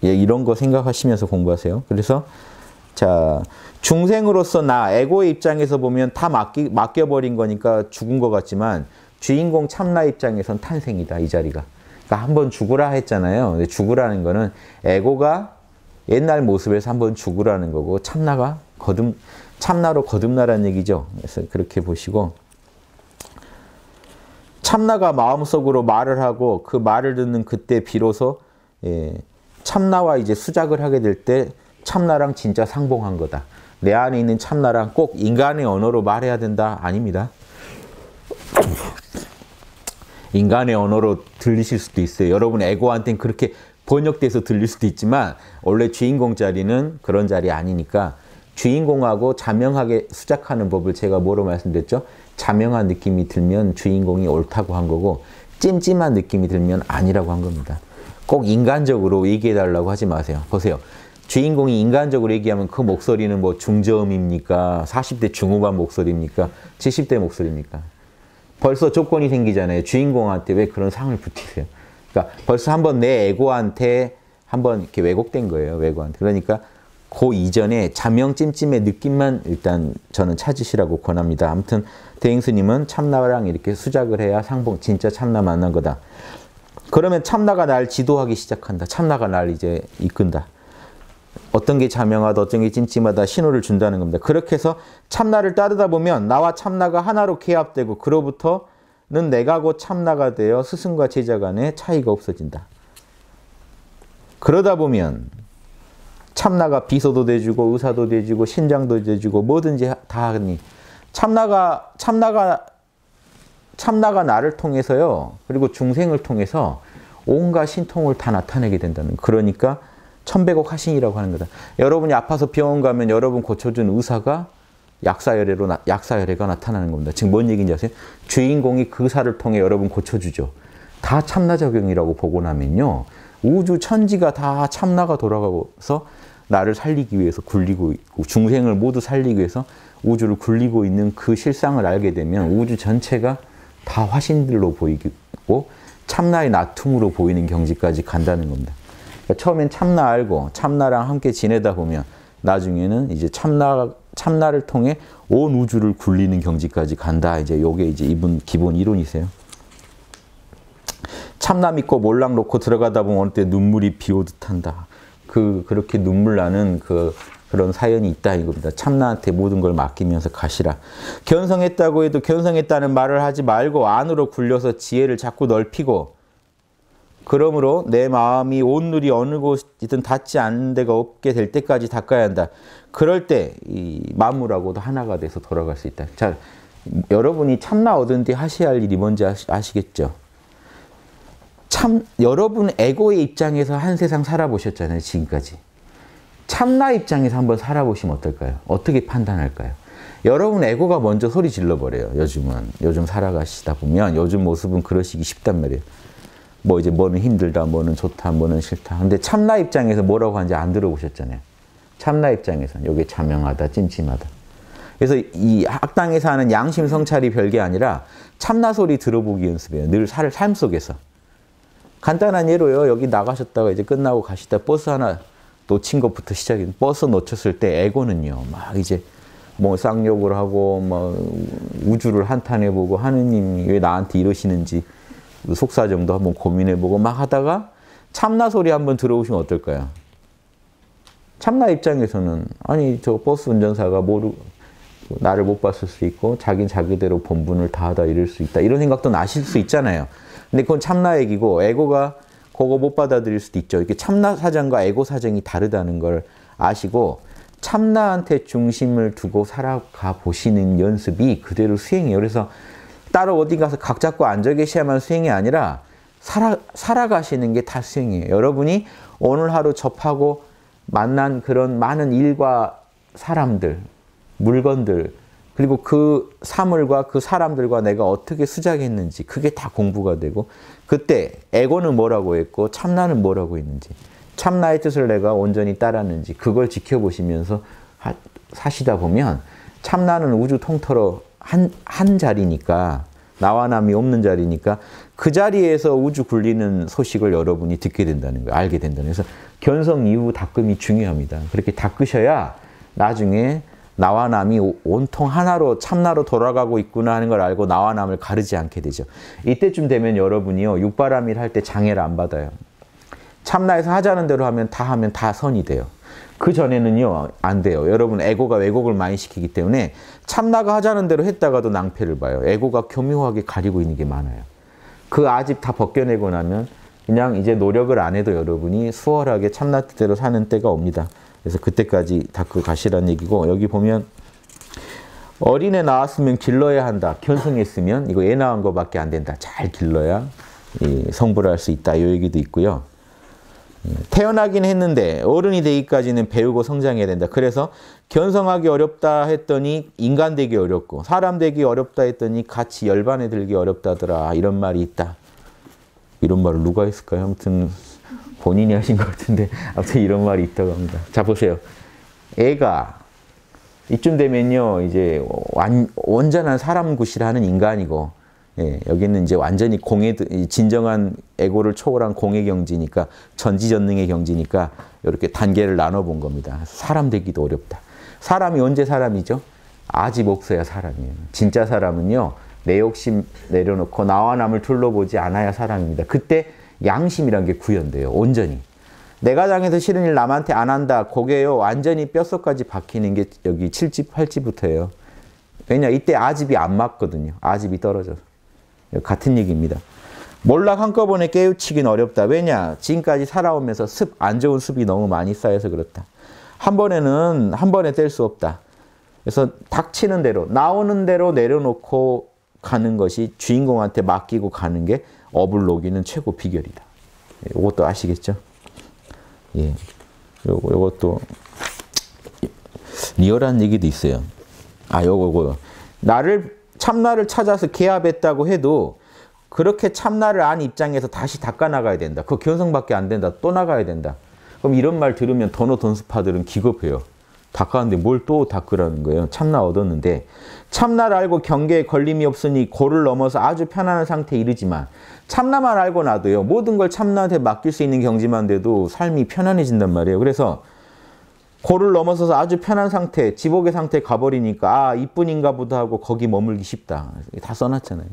예, 이런 거 생각하시면서 공부하세요. 그래서 자 중생으로서 나 에고의 입장에서 보면 다 맡겨버린 거니까 죽은 것 같지만 주인공 참나 입장에선 탄생이다. 이 자리가. 그러니까 한번 죽으라 했잖아요. 근데 죽으라는 거는 에고가 옛날 모습에서 한번 죽으라는 거고 참나로 거듭나라는 얘기죠. 그래서 그렇게 보시고 참나가 마음속으로 말을 하고 그 말을 듣는 그때 비로소 참나와 이제 수작을 하게 될 때 참나랑 진짜 상봉한 거다. 내 안에 있는 참나랑 꼭 인간의 언어로 말해야 된다? 아닙니다. 인간의 언어로 들리실 수도 있어요. 여러분 에고한테는 그렇게 번역돼서 들릴 수도 있지만 원래 주인공 자리는 그런 자리 아니니까 주인공하고 자명하게 수작하는 법을 제가 뭐로 말씀드렸죠? 자명한 느낌이 들면 주인공이 옳다고 한 거고 찜찜한 느낌이 들면 아니라고 한 겁니다. 꼭 인간적으로 얘기해달라고 하지 마세요. 보세요. 주인공이 인간적으로 얘기하면 그 목소리는 뭐 중저음입니까? 40대 중후반 목소리입니까? 70대 목소리입니까? 벌써 조건이 생기잖아요. 주인공한테 왜 그런 상을 붙이세요? 그러니까 벌써 한번 내 에고한테 한번 이렇게 왜곡된 거예요. 에고한테. 그러니까 그 이전에 자명 찜찜의 느낌만 일단 저는 찾으시라고 권합니다. 아무튼 대행스님은 참나랑 이렇게 수작을 해야 상봉 진짜 참나 만난 거다. 그러면 참나가 날 지도하기 시작한다. 참나가 날 이제 이끈다. 어떤 게 자명하다, 어떤 게 찜찜하다 신호를 준다는 겁니다. 그렇게 해서 참나를 따르다 보면 나와 참나가 하나로 개합되고 그로부터는 내가 곧 참나가 되어 스승과 제자 간의 차이가 없어진다. 그러다 보면 참나가 비서도 돼주고 의사도 돼주고 신장도 돼주고 뭐든지 다 하니 참나가 나를 통해서요. 그리고 중생을 통해서 온갖 신통을 다 나타내게 된다는. 그러니까 천백억 화신이라고 하는 거다. 여러분이 아파서 병원 가면 여러분 고쳐준 의사가 약사열애가 나타나는 겁니다. 지금 뭔 얘기인지 아세요? 주인공이 그 의사를 통해 여러분 고쳐주죠. 다 참나작용이라고 보고 나면요. 우주 천지가 다 참나가 돌아가서 나를 살리기 위해서 굴리고 있고 중생을 모두 살리기 위해서 우주를 굴리고 있는 그 실상을 알게 되면 우주 전체가 다 화신들로 보이고 참나의 나툼으로 보이는 경지까지 간다는 겁니다. 그러니까 처음엔 참나 알고 참나랑 함께 지내다 보면 나중에는 이제 참나를 통해 온 우주를 굴리는 경지까지 간다. 이제 요게 이제 이분 기본 이론이세요. 참나 믿고 몰락 놓고 들어가다 보면 어느 때 눈물이 비오듯 한다. 그렇게 눈물 나는 그런 사연이 있다 이겁니다. 참나한테 모든 걸 맡기면서 가시라. 견성했다고 해도 견성했다는 말을 하지 말고 안으로 굴려서 지혜를 자꾸 넓히고 그러므로 내 마음이 온누리 어느 곳이든 닿지 않는 데가 없게 될 때까지 닦아야 한다. 그럴 때 이 만물하고도 하나가 돼서 돌아갈 수 있다. 자, 여러분이 참나 얻은 뒤 하셔야 할 일이 뭔지 아시겠죠? 여러분 에고의 입장에서 한 세상 살아보셨잖아요, 지금까지. 참나 입장에서 한번 살아보시면 어떨까요? 어떻게 판단할까요? 여러분 에고가 먼저 소리 질러버려요, 요즘은. 요즘 살아가시다 보면 요즘 모습은 그러시기 쉽단 말이에요. 뭐 이제 뭐는 힘들다, 뭐는 좋다, 뭐는 싫다. 근데 참나 입장에서 뭐라고 하는지 안 들어보셨잖아요. 참나 입장에서는 이게 자명하다, 찜찜하다. 그래서 이 학당에서 하는 양심 성찰이 별게 아니라 참나 소리 들어보기 연습해요. 늘 삶 속에서. 간단한 예로요. 여기 나가셨다가 이제 끝나고 가시다 버스 하나 놓친 것부터 시작해요. 버스 놓쳤을 때 에고는요. 막 이제 뭐 쌍욕을 하고 뭐 우주를 한탄해보고 하느님이 왜 나한테 이러시는지 속사정도 한번 고민해보고 막 하다가 참나 소리 한번 들어보시면 어떨까요? 참나 입장에서는 아니 저 버스 운전사가 나를 못 봤을 수 있고 자긴 자기대로 본분을 다하다 이럴 수 있다. 이런 생각도 나실 수 있잖아요. 근데 그건 참나 얘기고 에고가 그거 못 받아들일 수도 있죠. 이렇게 참나 사정과 에고 사정이 다르다는 걸 아시고 참나한테 중심을 두고 살아가 보시는 연습이 그대로 수행이에요. 그래서 따로 어디 가서 각 잡고 앉아 계셔야만 수행이 아니라 살아가시는 게 다 수행이에요. 여러분이 오늘 하루 접하고 만난 그런 많은 일과 사람들, 물건들, 그리고 그 사물과 그 사람들과 내가 어떻게 수작했는지 그게 다 공부가 되고 그때 에고는 뭐라고 했고 참나는 뭐라고 했는지 참나의 뜻을 내가 온전히 따랐는지 그걸 지켜보시면서 사시다 보면 참나는 우주 통틀어 한 자리니까 나와 남이 없는 자리니까 그 자리에서 우주 굴리는 소식을 여러분이 듣게 된다는 거예요. 알게 된다는 거예요. 그래서 견성 이후 닦음이 중요합니다. 그렇게 닦으셔야 나중에 나와 남이 온통 하나로 참나로 돌아가고 있구나 하는 걸 알고 나와 남을 가르지 않게 되죠. 이때쯤 되면 여러분이요. 육바라밀 할 때 장애를 안 받아요. 참나에서 하자는 대로 하면 다 선이 돼요. 그 전에는요. 안 돼요. 여러분 에고가 왜곡을 많이 시키기 때문에 참나가 하자는 대로 했다가도 낭패를 봐요. 에고가 교묘하게 가리고 있는 게 많아요. 그 아집 다 벗겨내고 나면 그냥 이제 노력을 안 해도 여러분이 수월하게 참나 뜻대로 사는 때가 옵니다. 그래서 그때까지 닦고 가시라는 얘기고 여기 보면 어린애 낳았으면 길러야 한다. 견성했으면 이거 애 낳은 거밖에 안 된다. 잘 길러야 성불을 할 수 있다. 이 얘기도 있고요. 태어나긴 했는데 어른이 되기까지는 배우고 성장해야 된다. 그래서 견성하기 어렵다 했더니 인간 되기 어렵고 사람 되기 어렵다 했더니 같이 열반에 들기 어렵다더라. 이런 말이 있다. 이런 말을 누가 했을까요? 아무튼 본인이 하신 것 같은데 아무튼 이런 말이 있다고 합니다. 자 보세요. 애가 이쯤 되면요 이제 온전한 사람 구실하는 인간이고 예, 여기는 이제 완전히 진정한 에고를 초월한 공의 경지니까 전지전능의 경지니까 이렇게 단계를 나눠본 겁니다. 사람 되기도 어렵다. 사람이 언제 사람이죠? 아집 없어야 사람이에요. 진짜 사람은요 내 욕심 내려놓고 나와 남을 둘러보지 않아야 사람입니다. 그때 양심이란 게 구현돼요. 온전히. 내가 당해서 싫은 일 남한테 안 한다. 그게요 완전히 뼛속까지 박히는 게 여기 7집, 8집부터예요. 왜냐 이때 아집이 안 맞거든요. 아집이 떨어져서. 같은 얘기입니다. 몰락 한꺼번에 깨우치긴 어렵다. 왜냐 지금까지 살아오면서 안 좋은 습이 너무 많이 쌓여서 그렇다. 한 번에 뗄 수 없다. 그래서 닥치는 대로 나오는 대로 내려놓고 가는 것이 주인공한테 맡기고 가는 게 업을 녹이는 최고 비결이다. 이것도 아시겠죠? 예. 요것도 리얼한 얘기도 있어요. 요거. 참나를 찾아서 개합했다고 해도 그렇게 참나를 안 입장에서 다시 닦아 나가야 된다. 그거 견성밖에 안 된다. 또 나가야 된다. 그럼 이런 말 들으면 돈스파들은 기겁해요. 닦았는데 뭘 또 닦으라는 거예요. 참나 얻었는데 참나를 알고 경계에 걸림이 없으니 고를 넘어서 아주 편안한 상태에 이르지만 참나만 알고 나도요. 모든 걸 참나한테 맡길 수 있는 경지만 돼도 삶이 편안해진단 말이에요. 그래서 고를 넘어서서 아주 편한 상태, 지복의 상태에 가버리니까 이뿐인가 보다 하고 거기 머물기 쉽다. 다 써놨잖아요.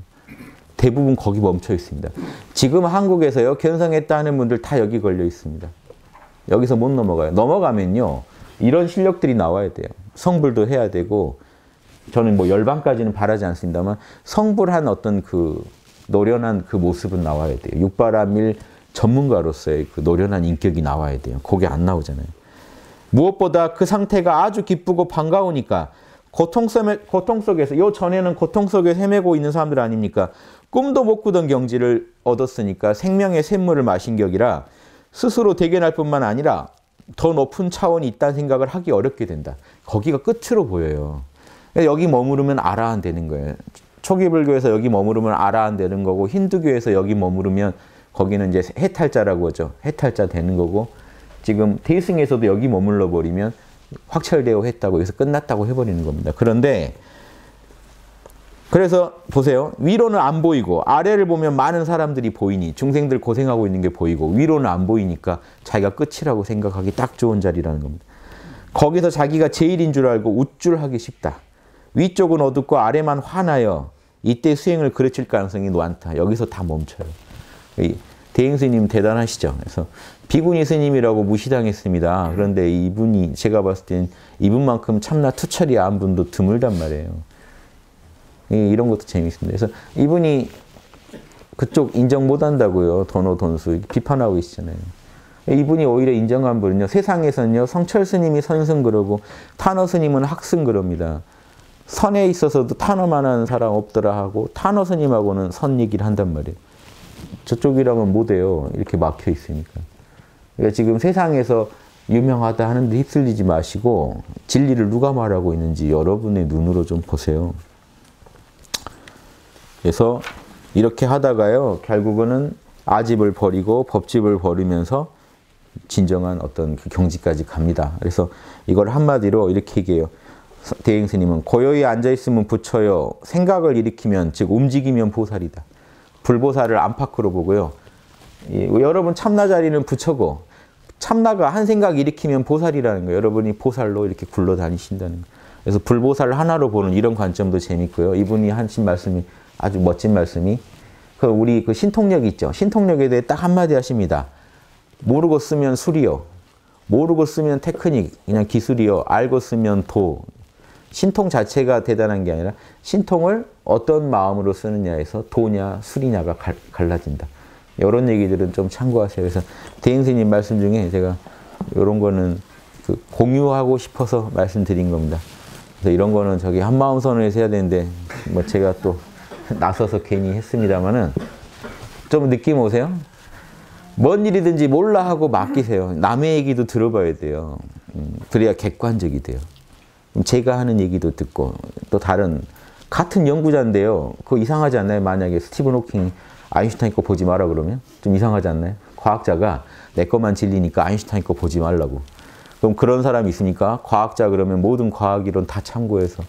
대부분 거기 멈춰 있습니다. 지금 한국에서요. 견성했다 하는 분들 다 여기 걸려 있습니다. 여기서 못 넘어가요. 넘어가면요. 이런 실력들이 나와야 돼요. 성불도 해야 되고 저는 뭐 열반까지는 바라지 않습니다만 성불한 어떤 그 노련한 그 모습은 나와야 돼요. 육바라밀 전문가로서의 그 노련한 인격이 나와야 돼요. 그게 안 나오잖아요. 무엇보다 그 상태가 아주 기쁘고 반가우니까 고통 속에서, 요 전에는 고통 속에 헤매고 있는 사람들 아닙니까? 꿈도 못 꾸던 경지를 얻었으니까 생명의 샘물을 마신 격이라 스스로 대견할 뿐만 아니라 더 높은 차원이 있다는 생각을 하기 어렵게 된다. 거기가 끝으로 보여요. 여기 머무르면 아라한 되는 거예요. 초기 불교에서 여기 머무르면 아라한 되는 거고, 힌두교에서 여기 머무르면 거기는 이제 해탈자라고 하죠. 해탈자 되는 거고, 지금 대승에서도 여기 머물러 버리면 확철되어 했다고 해서 끝났다고 해버리는 겁니다. 그런데 그래서 보세요. 위로는 안 보이고 아래를 보면 많은 사람들이 보이니, 중생들 고생하고 있는 게 보이고, 위로는 안 보이니까 자기가 끝이라고 생각하기 딱 좋은 자리라는 겁니다. 거기서 자기가 제일인 줄 알고 우쭐하기 쉽다. 위쪽은 어둡고 아래만 환하여 이때 수행을 그르칠 가능성이 많다. 여기서 다 멈춰요. 대행 스님 대단하시죠. 그래서 비구니 스님이라고 무시당했습니다. 그런데 이분이, 제가 봤을 땐 이분만큼 참나 투철이 안 분도 드물단 말이에요. 이런 것도 재밌습니다. 그래서 이분이 그쪽 인정 못한다고요. 도노 돈수 비판하고 계시잖아요. 이분이 오히려 인정한 분은요, 세상에서는요, 성철 스님이 선승 그러고 탄어 스님은 학승 그럽니다. 선에 있어서도 탄어만한 사람 없더라 하고 탄어 스님하고는 선 얘기를 한단 말이에요. 저쪽이라면 못해요. 이렇게 막혀 있으니까. 그러니까 지금 세상에서 유명하다 하는데 휩쓸리지 마시고 진리를 누가 말하고 있는지 여러분의 눈으로 좀 보세요. 그래서 이렇게 하다가요, 결국은 아집을 버리고 법집을 버리면서 진정한 어떤 그 경지까지 갑니다. 그래서 이걸 한마디로 이렇게 얘기해요. 대행 스님은 고요히 앉아있으면 부처요, 생각을 일으키면, 즉 움직이면 보살이다. 불보살을 안팎으로 보고요. 여러분 참나 자리는 부처고, 참나가 한 생각 일으키면 보살이라는 거예요. 여러분이 보살로 이렇게 굴러다니신다는 거예요. 그래서 불보살을 하나로 보는 이런 관점도 재밌고요. 이분이 하신 말씀이 아주 멋진 말씀이, 우리 그 신통력 있죠. 신통력에 대해 딱 한마디 하십니다. 모르고 쓰면 술이요. 모르고 쓰면 테크닉, 그냥 기술이요. 알고 쓰면 도. 신통 자체가 대단한 게 아니라 신통을 어떤 마음으로 쓰느냐에서 도냐 술이냐가 갈라진다. 이런 얘기들은 좀 참고하세요. 그래서 대행스님 말씀 중에 제가 이런 거는 공유하고 싶어서 말씀드린 겁니다. 그래서 이런 거는 저기 한마음 선언에서 해야 되는데 뭐 제가 또 나서서 괜히 했습니다만은 좀 느낌 오세요? 뭔 일이든지 몰라 하고 맡기세요. 남의 얘기도 들어봐야 돼요. 그래야 객관적이 돼요. 제가 하는 얘기도 듣고, 또 다른 같은 연구자인데요. 그거 이상하지 않나요? 만약에 스티븐 호킹 아인슈타인 거 보지 마라 그러면 좀 이상하지 않나요? 과학자가 내 것만 진리니까 아인슈타인 거 보지 말라고. 그럼 그런 사람이 있으니까 과학자 그러면 모든 과학이론 다 참고해서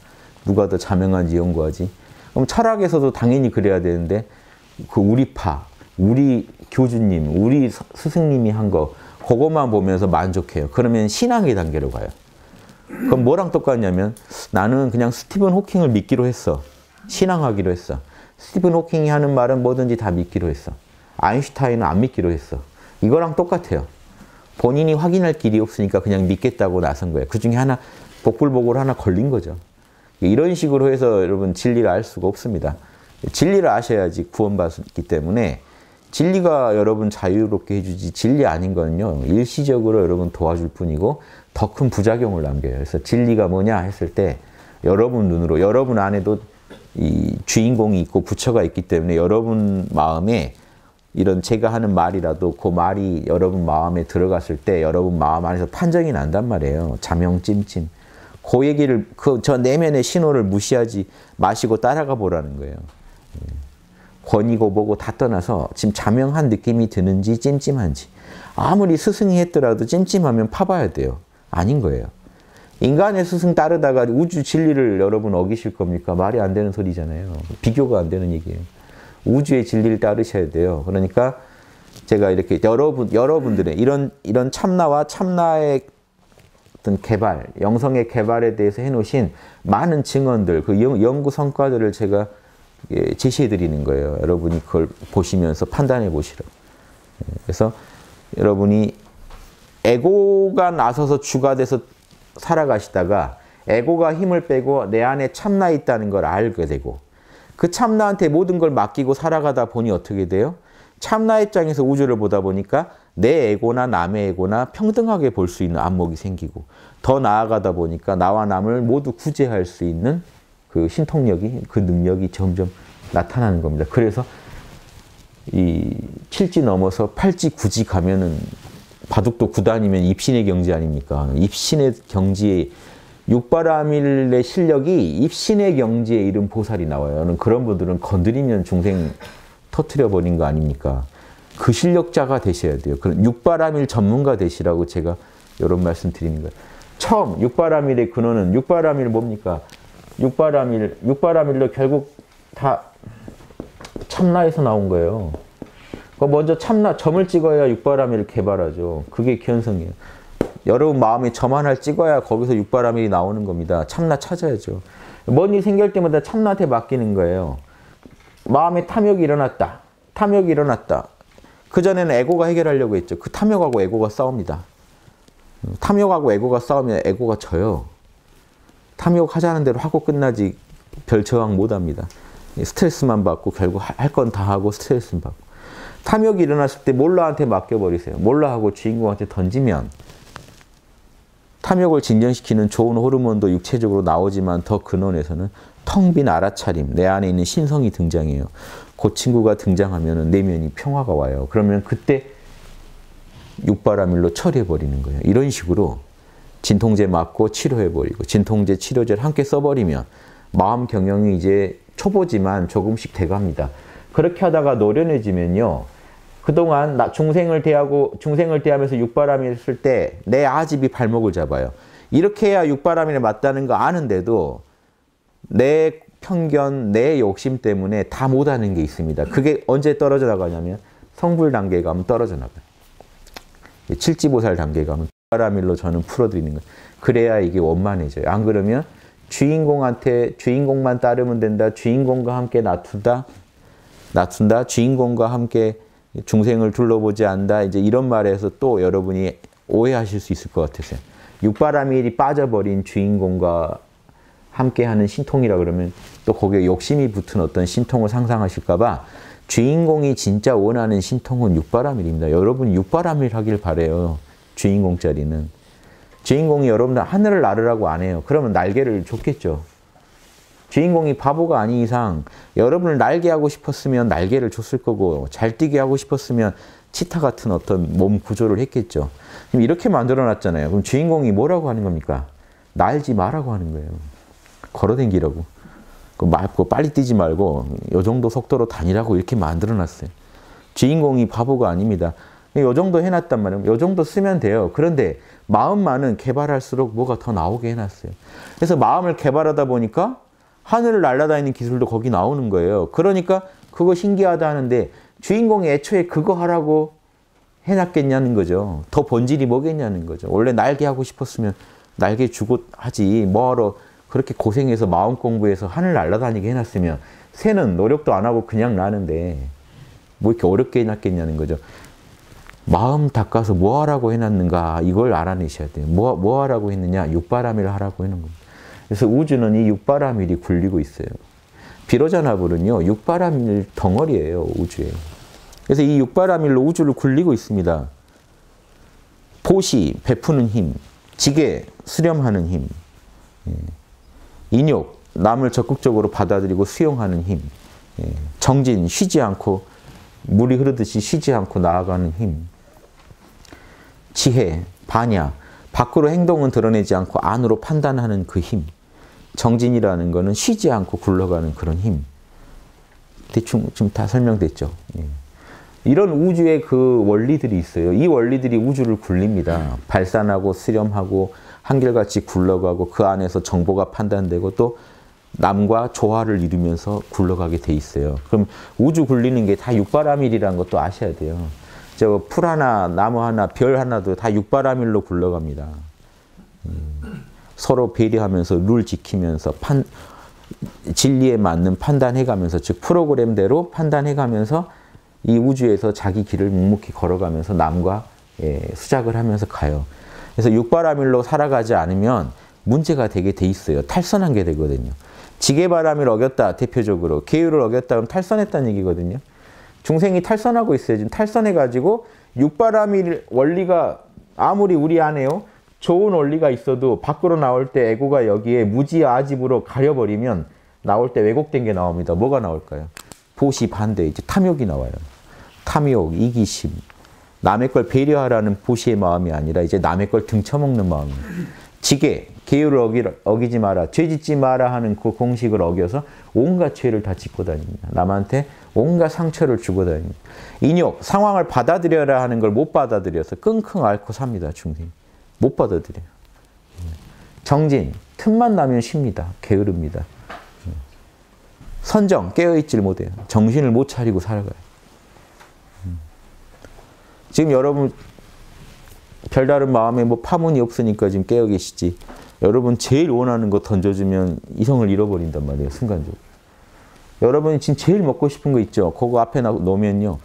누가 더 자명한지 연구하지. 그럼 철학에서도 당연히 그래야 되는데 그 우리파, 우리 교주님, 우리 스승님이 한 거 그것만 보면서 만족해요. 그러면 신앙의 단계로 가요. 그럼 뭐랑 똑같냐면 나는 그냥 스티븐 호킹을 믿기로 했어. 신앙하기로 했어. 스티븐 호킹이 하는 말은 뭐든지 다 믿기로 했어. 아인슈타인은 안 믿기로 했어. 이거랑 똑같아요. 본인이 확인할 길이 없으니까 그냥 믿겠다고 나선 거예요. 그 중에 하나, 복불복으로 하나 걸린 거죠. 이런 식으로 해서 여러분 진리를 알 수가 없습니다. 진리를 아셔야지 구원받기 때문에 진리가 여러분 자유롭게 해주지 진리 아닌 거는요, 일시적으로 여러분 도와줄 뿐이고 더 큰 부작용을 남겨요. 그래서 진리가 뭐냐 했을 때 여러분 눈으로, 여러분 안에도 이 주인공이 있고 부처가 있기 때문에 여러분 마음에 이런 제가 하는 말이라도 그 말이 여러분 마음에 들어갔을 때 여러분 마음 안에서 판정이 난단 말이에요. 자명 찜찜. 그 얘기를, 저 내면의 신호를 무시하지 마시고 따라가 보라는 거예요. 권이고 뭐고 다 떠나서 지금 자명한 느낌이 드는지 찜찜한지. 아무리 스승이 했더라도 찜찜하면 파봐야 돼요. 아닌 거예요. 인간의 스승 따르다가 우주 진리를 여러분 어기실 겁니까? 말이 안 되는 소리잖아요. 비교가 안 되는 얘기예요. 우주의 진리를 따르셔야 돼요. 그러니까 제가 이렇게 여러분들의 이런 참나와 참나의 어떤 개발, 영성의 개발에 대해서 해놓으신 많은 증언들, 그 연구 성과들을 제가 제시해 드리는 거예요. 여러분이 그걸 보시면서 판단해 보시라고. 그래서 여러분이 에고가 나서서 주가 돼서 살아가시다가 에고가 힘을 빼고 내 안에 참나 있다는 걸 알게 되고 그 참나한테 모든 걸 맡기고 살아가다 보니 어떻게 돼요? 참나 입장에서 우주를 보다 보니까 내 에고나 남의 에고나 평등하게 볼 수 있는 안목이 생기고 더 나아가다 보니까 나와 남을 모두 구제할 수 있는 그 신통력이 그 능력이 점점 나타나는 겁니다. 그래서 이 7지 넘어서 8지 9지 가면은 바둑도 9단이면 입신의 경지 아닙니까? 입신의 경지에 육바라밀의 실력이 입신의 경지에 이른 보살이 나와요. 그런 분들은 건드리면 중생 터트려 버린 거 아닙니까? 그 실력자가 되셔야 돼요. 그런 육바라밀 전문가 되시라고 제가 이런 말씀 드리는 거예요. 처음 육바라밀의 근원은 육바라밀 뭡니까? 육바라밀로 결국 다 참나에서 나온 거예요. 먼저 참나 점을 찍어야 육바라밀을 개발하죠. 그게 견성이에요. 여러분 마음에 점 하나를 찍어야 거기서 육바라밀이 나오는 겁니다. 참나 찾아야죠. 뭔 일 생길 때마다 참나한테 맡기는 거예요. 마음에 탐욕이 일어났다. 탐욕이 일어났다. 그전에는 에고가 해결하려고 했죠. 그 탐욕하고 에고가 싸웁니다. 탐욕하고 에고가 싸우면 에고가 져요. 탐욕하자는 대로 하고 끝나지 별 저항 못합니다. 스트레스만 받고 결국 할 건 다 하고 스트레스만 받고. 탐욕이 일어났을 때 몰라한테 맡겨버리세요. 몰라하고 주인공한테 던지면 탐욕을 진정시키는 좋은 호르몬도 육체적으로 나오지만 더 근원에서는 텅 빈 알아차림, 내 안에 있는 신성이 등장해요. 그 친구가 등장하면 내면이 평화가 와요. 그러면 그때 육바라밀로 처리해버리는 거예요. 이런 식으로 진통제 맞고 치료해버리고 진통제, 치료제를 함께 써버리면 마음 경영이 이제 초보지만 조금씩 돼갑니다. 그렇게 하다가 노련해지면요. 그동안 중생을 대하면서 육바라밀을 쓸 때 내 아집이 발목을 잡아요. 이렇게 해야 육바라밀에 맞다는 거 아는데도 내 편견, 내 욕심 때문에 다 못하는 게 있습니다. 그게 언제 떨어져 나가냐면 성불 단계에 가면 떨어져 나가요. 칠지보살 단계에 가면 육바라밀로 저는 풀어드리는 거예요. 그래야 이게 원만해져요. 안 그러면 주인공만 따르면 된다. 주인공과 함께 낮춘다. 주인공과 함께 중생을 둘러보지 않는다. 이제 이런 말에서 또 여러분이 오해하실 수 있을 것 같아서요. 육바라밀이 빠져버린 주인공과 함께하는 신통이라 그러면 또 거기에 욕심이 붙은 어떤 신통을 상상하실까 봐 주인공이 진짜 원하는 신통은 육바라밀입니다. 여러분 육바라밀 하길 바래요. 주인공 자리는. 주인공이 여러분들 하늘을 나르라고 안 해요. 그러면 날개를 줬겠죠. 주인공이 바보가 아닌 이상 여러분을 날게 하고 싶었으면 날개를 줬을 거고 잘 뛰게 하고 싶었으면 치타 같은 어떤 몸 구조를 했겠죠. 그럼 이렇게 만들어 놨잖아요. 그럼 주인공이 뭐라고 하는 겁니까? 날지 마라고 하는 거예요. 걸어다니라고. 맑고 빨리 뛰지 말고 이 정도 속도로 다니라고 이렇게 만들어 놨어요. 주인공이 바보가 아닙니다. 이 정도 해놨단 말이에요. 이 정도 쓰면 돼요. 그런데 마음만은 개발할수록 뭐가 더 나오게 해놨어요. 그래서 마음을 개발하다 보니까 하늘을 날아다니는 기술도 거기 나오는 거예요. 그러니까 그거 신기하다 하는데 주인공이 애초에 그거 하라고 해놨겠냐는 거죠. 더 본질이 뭐겠냐는 거죠. 원래 날개 하고 싶었으면 날개 주고 하지. 뭐하러 그렇게 고생해서 마음 공부해서 하늘 날아다니게 해놨으면 새는 노력도 안 하고 그냥 나는데 뭐 이렇게 어렵게 해놨겠냐는 거죠. 마음 닦아서 뭐 하라고 해놨는가 이걸 알아내셔야 돼요. 뭐 하라고 했느냐? 육바라밀 하라고 해놓은 겁니다. 그래서 우주는 이 육바라밀이 굴리고 있어요. 비로자나불은요, 육바라밀 덩어리예요, 우주에. 그래서 이 육바라밀로 우주를 굴리고 있습니다. 보시, 베푸는 힘, 지게, 수렴하는 힘, 인욕, 남을 적극적으로 받아들이고 수용하는 힘, 정진, 쉬지 않고, 물이 흐르듯이 쉬지 않고 나아가는 힘, 지혜, 반야, 밖으로 행동은 드러내지 않고 안으로 판단하는 그 힘, 정진이라는 거는 쉬지 않고 굴러가는 그런 힘. 대충 지금 다 설명됐죠. 이런 우주의 그 원리들이 있어요. 이 원리들이 우주를 굴립니다. 발산하고 수렴하고 한결같이 굴러가고 그 안에서 정보가 판단되고 또 남과 조화를 이루면서 굴러가게 돼 있어요. 그럼 우주 굴리는 게 다 육바라밀이라는 것도 아셔야 돼요. 저 풀 하나, 나무 하나, 별 하나도 다 육바라밀로 굴러갑니다. 서로 배려하면서 룰 지키면서 진리에 맞는 판단해가면서 즉 프로그램대로 판단해가면서 이 우주에서 자기 길을 묵묵히 걸어가면서 남과 수작을 하면서 가요. 그래서 육바라밀로 살아가지 않으면 문제가 되게 돼 있어요. 탈선한 게 되거든요. 지게바라밀을 어겼다 대표적으로 계율을 어겼다 그러면 탈선했다는 얘기거든요. 중생이 탈선하고 있어요. 지금 탈선해가지고 육바라밀 원리가 아무리 우리 안에요. 좋은 원리가 있어도 밖으로 나올 때 에고가 여기에 무지아집으로 가려버리면 나올 때 왜곡된 게 나옵니다. 뭐가 나올까요? 보시 반대, 이제 탐욕이 나와요. 탐욕, 이기심. 남의 걸 배려하라는 보시의 마음이 아니라 이제 남의 걸 등쳐먹는 마음이에요. 지계, 계율을 어기지 마라, 죄 짓지 마라 하는 그 공식을 어겨서 온갖 죄를 다 짓고 다닙니다. 남한테 온갖 상처를 주고 다닙니다. 인욕, 상황을 받아들여라 하는 걸 못 받아들여서 끙끙 앓고 삽니다. 중생. 못 받아들여요. 정진, 틈만 나면 쉽니다. 게으릅니다. 선정, 깨어있질 못해요. 정신을 못 차리고 살아가요. 지금 여러분 별다른 마음에 뭐 파문이 없으니까 지금 깨어 계시지. 여러분 제일 원하는 거 던져주면 이성을 잃어버린단 말이에요. 순간적으로. 여러분이 지금 제일 먹고 싶은 거 있죠. 그거 앞에 놓으면요.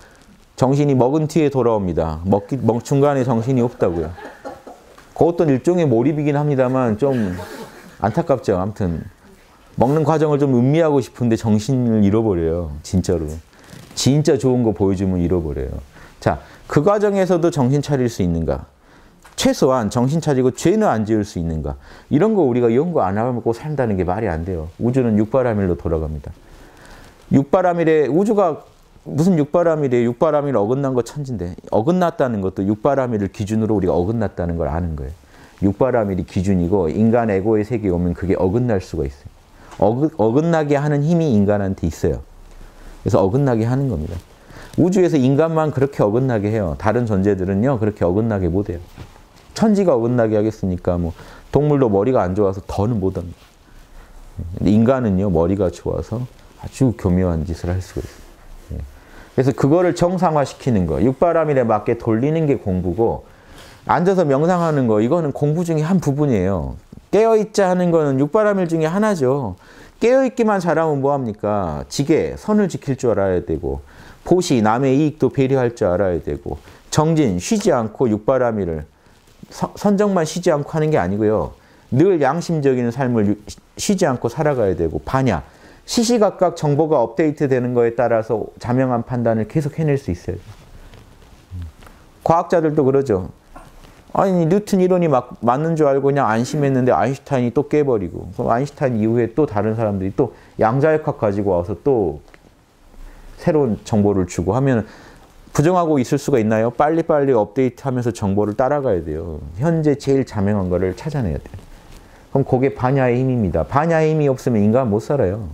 정신이 먹은 뒤에 돌아옵니다. 중간에 정신이 없다고요. 그것도 일종의 몰입이긴 합니다만 좀 안타깝죠. 아무튼 먹는 과정을 좀 음미하고 싶은데 정신을 잃어버려요. 진짜로. 진짜 좋은 거 보여주면 잃어버려요. 자, 그 과정에서도 정신 차릴 수 있는가? 최소한 정신 차리고 죄는 안 지을 수 있는가? 이런 거 우리가 연구 안 하고 산다는 게 말이 안 돼요. 우주는 육바라밀로 돌아갑니다. 육바라밀에 우주가 무슨 육바라밀이에요? 육바라밀 어긋난 거 천진데 어긋났다는 것도 육바라밀을 기준으로 우리가 어긋났다는 걸 아는 거예요. 육바라밀이 기준이고 인간 에고의 세계에 오면 그게 어긋날 수가 있어요. 어긋나게 하는 힘이 인간한테 있어요. 그래서 어긋나게 하는 겁니다. 우주에서 인간만 그렇게 어긋나게 해요. 다른 존재들은요 그렇게 어긋나게 못해요. 천지가 어긋나게 하겠습니까? 뭐 동물도 머리가 안 좋아서 더는 못합니다. 인간은요 머리가 좋아서 아주 교묘한 짓을 할 수가 있어요. 그래서 그거를 정상화시키는 거, 육바라밀에 맞게 돌리는 게 공부고 앉아서 명상하는 거 이거는 공부 중에 한 부분이에요. 깨어있자 하는 거는 육바라밀 중에 하나죠. 깨어있기만 잘하면 뭐합니까? 지계, 선을 지킬 줄 알아야 되고 보시, 남의 이익도 배려할 줄 알아야 되고 정진, 쉬지 않고 육바라밀을 선정만 쉬지 않고 하는 게 아니고요. 늘 양심적인 삶을 쉬지 않고 살아가야 되고 반야, 시시각각 정보가 업데이트되는 거에 따라서 자명한 판단을 계속 해낼 수 있어요. 과학자들도 그러죠. 아니 뉴턴 이론이 맞는 줄 알고 그냥 안심했는데 아인슈타인이 또 깨버리고 그럼 아인슈타인 이후에 또 다른 사람들이 또 양자역학 가지고 와서 또 새로운 정보를 주고 하면 부정하고 있을 수가 있나요? 빨리빨리 업데이트하면서 정보를 따라가야 돼요. 현재 제일 자명한 거를 찾아내야 돼요. 그럼 그게 반야의 힘입니다. 반야의 힘이 없으면 인간 못 살아요.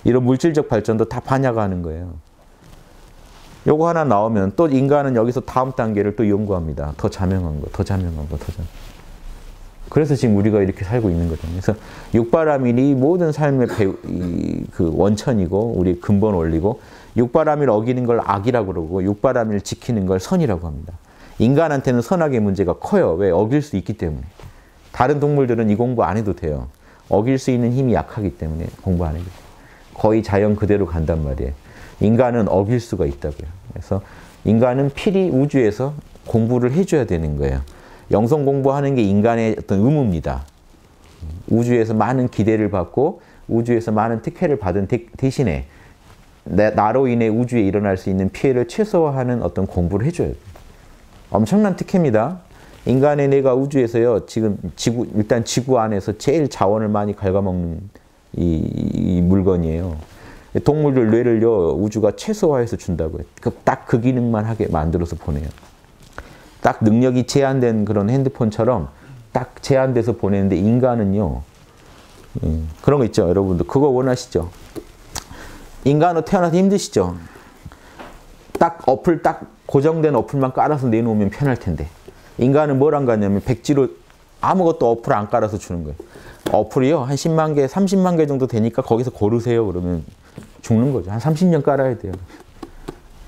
이런 물질적 발전도 다 반야가 하는 거예요. 요거 하나 나오면 또 인간은 여기서 다음 단계를 또 연구합니다. 더 자명한 거, 더 자명한 거, 더 자명한 거. 그래서 지금 우리가 이렇게 살고 있는 거잖아요. 그래서 육바라밀이 모든 삶의 그 원천이고 우리 근본 원리고 육바라밀 어기는 걸 악이라고 그러고 육바라밀 지키는 걸 선이라고 합니다. 인간한테는 선악의 문제가 커요. 왜? 어길 수 있기 때문에. 다른 동물들은 이 공부 안 해도 돼요. 어길 수 있는 힘이 약하기 때문에 공부 안 해도 돼요. 거의 자연 그대로 간단 말이에요. 인간은 어길 수가 있다고요. 그래서 인간은 필히 우주에서 공부를 해줘야 되는 거예요. 영성 공부하는 게 인간의 어떤 의무입니다. 우주에서 많은 기대를 받고 우주에서 많은 특혜를 받은 대신에 나로 인해 우주에 일어날 수 있는 피해를 최소화하는 어떤 공부를 해줘야 돼요. 엄청난 특혜입니다. 인간의 뇌가 우주에서요, 지금 일단 지구 안에서 제일 자원을 많이 갉아먹는 이 물건이에요. 동물들 뇌를요, 우주가 최소화해서 준다고요. 딱 그 기능만 하게 만들어서 보내요. 딱 능력이 제한된 그런 핸드폰처럼 딱 제한돼서 보내는데 인간은요, 그런 거 있죠, 여러분들. 그거 원하시죠? 인간은 태어나서 힘드시죠? 딱 고정된 어플만 깔아서 내놓으면 편할 텐데. 인간은 뭘 안 가냐면 백지로 아무것도 어플 안 깔아서 주는 거예요. 어플이요, 한 10만 개, 30만 개 정도 되니까 거기서 고르세요. 그러면 죽는 거죠. 한 30년 깔아야 돼요.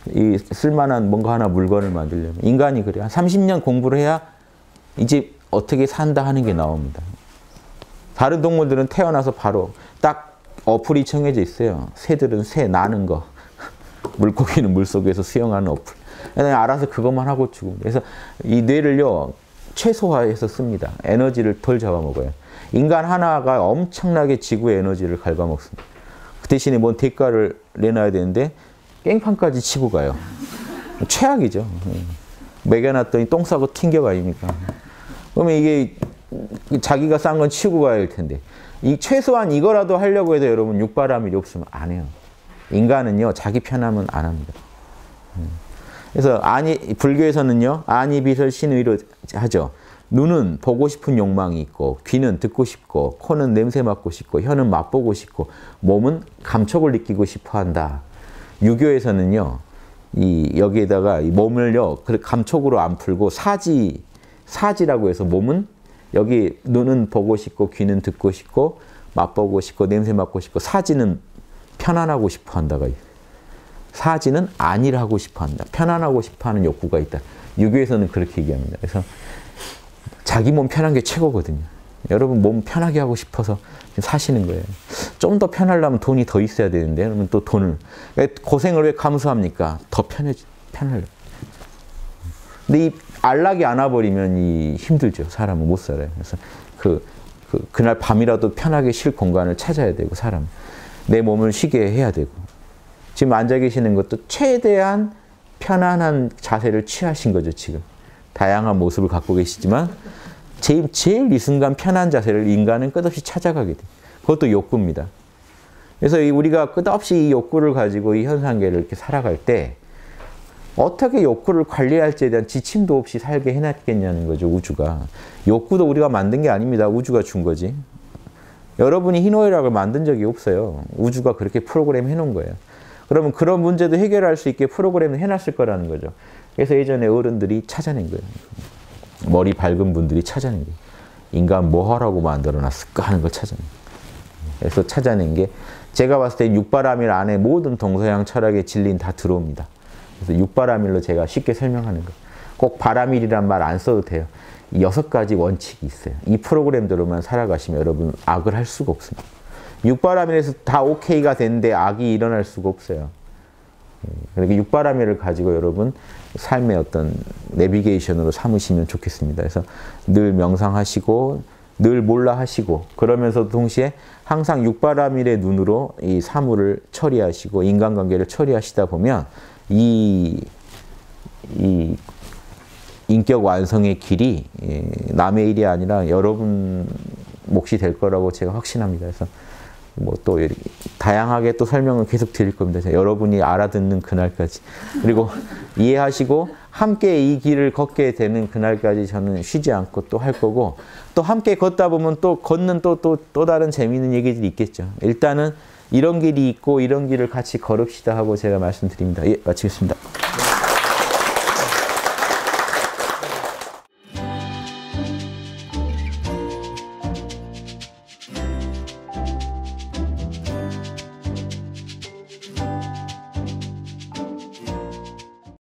이 쓸만한 뭔가 하나 물건을 만들려면. 인간이 그래요. 한 30년 공부를 해야 이제 어떻게 산다 하는 게 나옵니다. 다른 동물들은 태어나서 바로 딱 어플이 정해져 있어요. 새들은 새 나는 거. 물고기는 물속에서 수영하는 어플. 그냥 알아서 그것만 하고 죽습니다. 그래서 이 뇌를요, 최소화해서 씁니다. 에너지를 덜 잡아먹어요. 인간 하나가 엄청나게 지구의 에너지를 갉아먹습니다. 그 대신에 뭔 대가를 내놔야 되는데 깽판까지 치고 가요. 최악이죠. 먹여놨더니 똥 싸고 튕겨가 아닙니까? 그러면 이게 자기가 싼 건 치우고 가야 할 텐데. 최소한 이거라도 하려고 해도 여러분 육바라밀이 없으면 안 해요. 인간은요, 자기 편하면 안 합니다. 그래서 불교에서는요, 안이비설 신의로 하죠. 눈은 보고 싶은 욕망이 있고, 귀는 듣고 싶고, 코는 냄새 맡고 싶고, 혀는 맛보고 싶고, 몸은 감촉을 느끼고 싶어 한다. 유교에서는요, 여기에다가 이 몸을요, 감촉으로 안 풀고 사지라고 해서 몸은 여기 눈은 보고 싶고, 귀는 듣고 싶고, 맛보고 싶고, 냄새 맡고 싶고, 사지는 편안하고 싶어 한다가 있어요. 사지는 안일 하고 싶어 한다. 편안하고 싶어 하는 욕구가 있다. 유교에서는 그렇게 얘기합니다. 그래서 자기 몸 편한 게 최고거든요. 여러분 몸 편하게 하고 싶어서 사시는 거예요. 좀 더 편하려면 돈이 더 있어야 되는데, 그러면 또 돈을. 고생을 왜 감수합니까? 더 편하려고. 근데 이 안락이 안 와버리면 힘들죠. 사람은 못 살아요. 그래서 그날 밤이라도 편하게 쉴 공간을 찾아야 되고, 사람. 내 몸을 쉬게 해야 되고. 지금 앉아 계시는 것도 최대한 편안한 자세를 취하신 거죠, 지금. 다양한 모습을 갖고 계시지만, 제일 이 순간 편한 자세를 인간은 끝없이 찾아가게 돼요. 그것도 욕구입니다. 그래서 우리가 끝없이 이 욕구를 가지고 이 현상계를 이렇게 살아갈 때, 어떻게 욕구를 관리할지에 대한 지침도 없이 살게 해놨겠냐는 거죠, 우주가. 욕구도 우리가 만든 게 아닙니다. 우주가 준 거지. 여러분이 희노애락을 만든 적이 없어요. 우주가 그렇게 프로그램 해놓은 거예요. 그러면 그런 문제도 해결할 수 있게 프로그램을 해놨을 거라는 거죠. 그래서 예전에 어른들이 찾아낸 거예요. 머리 밝은 분들이 찾아낸 거예요. 인간 뭐 하라고 만들어놨을까 하는 걸 찾아낸 거예요. 그래서 찾아낸 게, 제가 봤을 때 육바라밀 안에 모든 동서양 철학의 진리는 다 들어옵니다. 그래서 육바라밀로 제가 쉽게 설명하는 거예요. 꼭 바라밀이란 말 안 써도 돼요. 6가지 원칙이 있어요. 이 프로그램대로만 살아가시면 여러분 악을 할 수가 없습니다. 육바라밀에서 다 오케이가 되는데 악이 일어날 수가 없어요. 그러니까 육바라밀을 가지고 여러분 삶의 어떤 내비게이션으로 삼으시면 좋겠습니다. 그래서 늘 명상하시고, 늘 몰라 하시고, 그러면서 동시에 항상 육바라밀의 눈으로 이 사물을 처리하시고, 인간관계를 처리하시다 보면 이 인격 완성의 길이 남의 일이 아니라 여러분 몫이 될 거라고 제가 확신합니다. 그래서 또 다양하게 또 설명을 계속 드릴 겁니다. 여러분이 알아듣는 그날까지. 그리고 이해하시고 함께 이 길을 걷게 되는 그날까지 저는 쉬지 않고 또 할 거고, 또 함께 걷다 보면 또 걷는 또 다른 재미있는 얘기들이 있겠죠. 일단은 이런 길이 있고 이런 길을 같이 걸읍시다 하고 제가 말씀드립니다. 예, 마치겠습니다.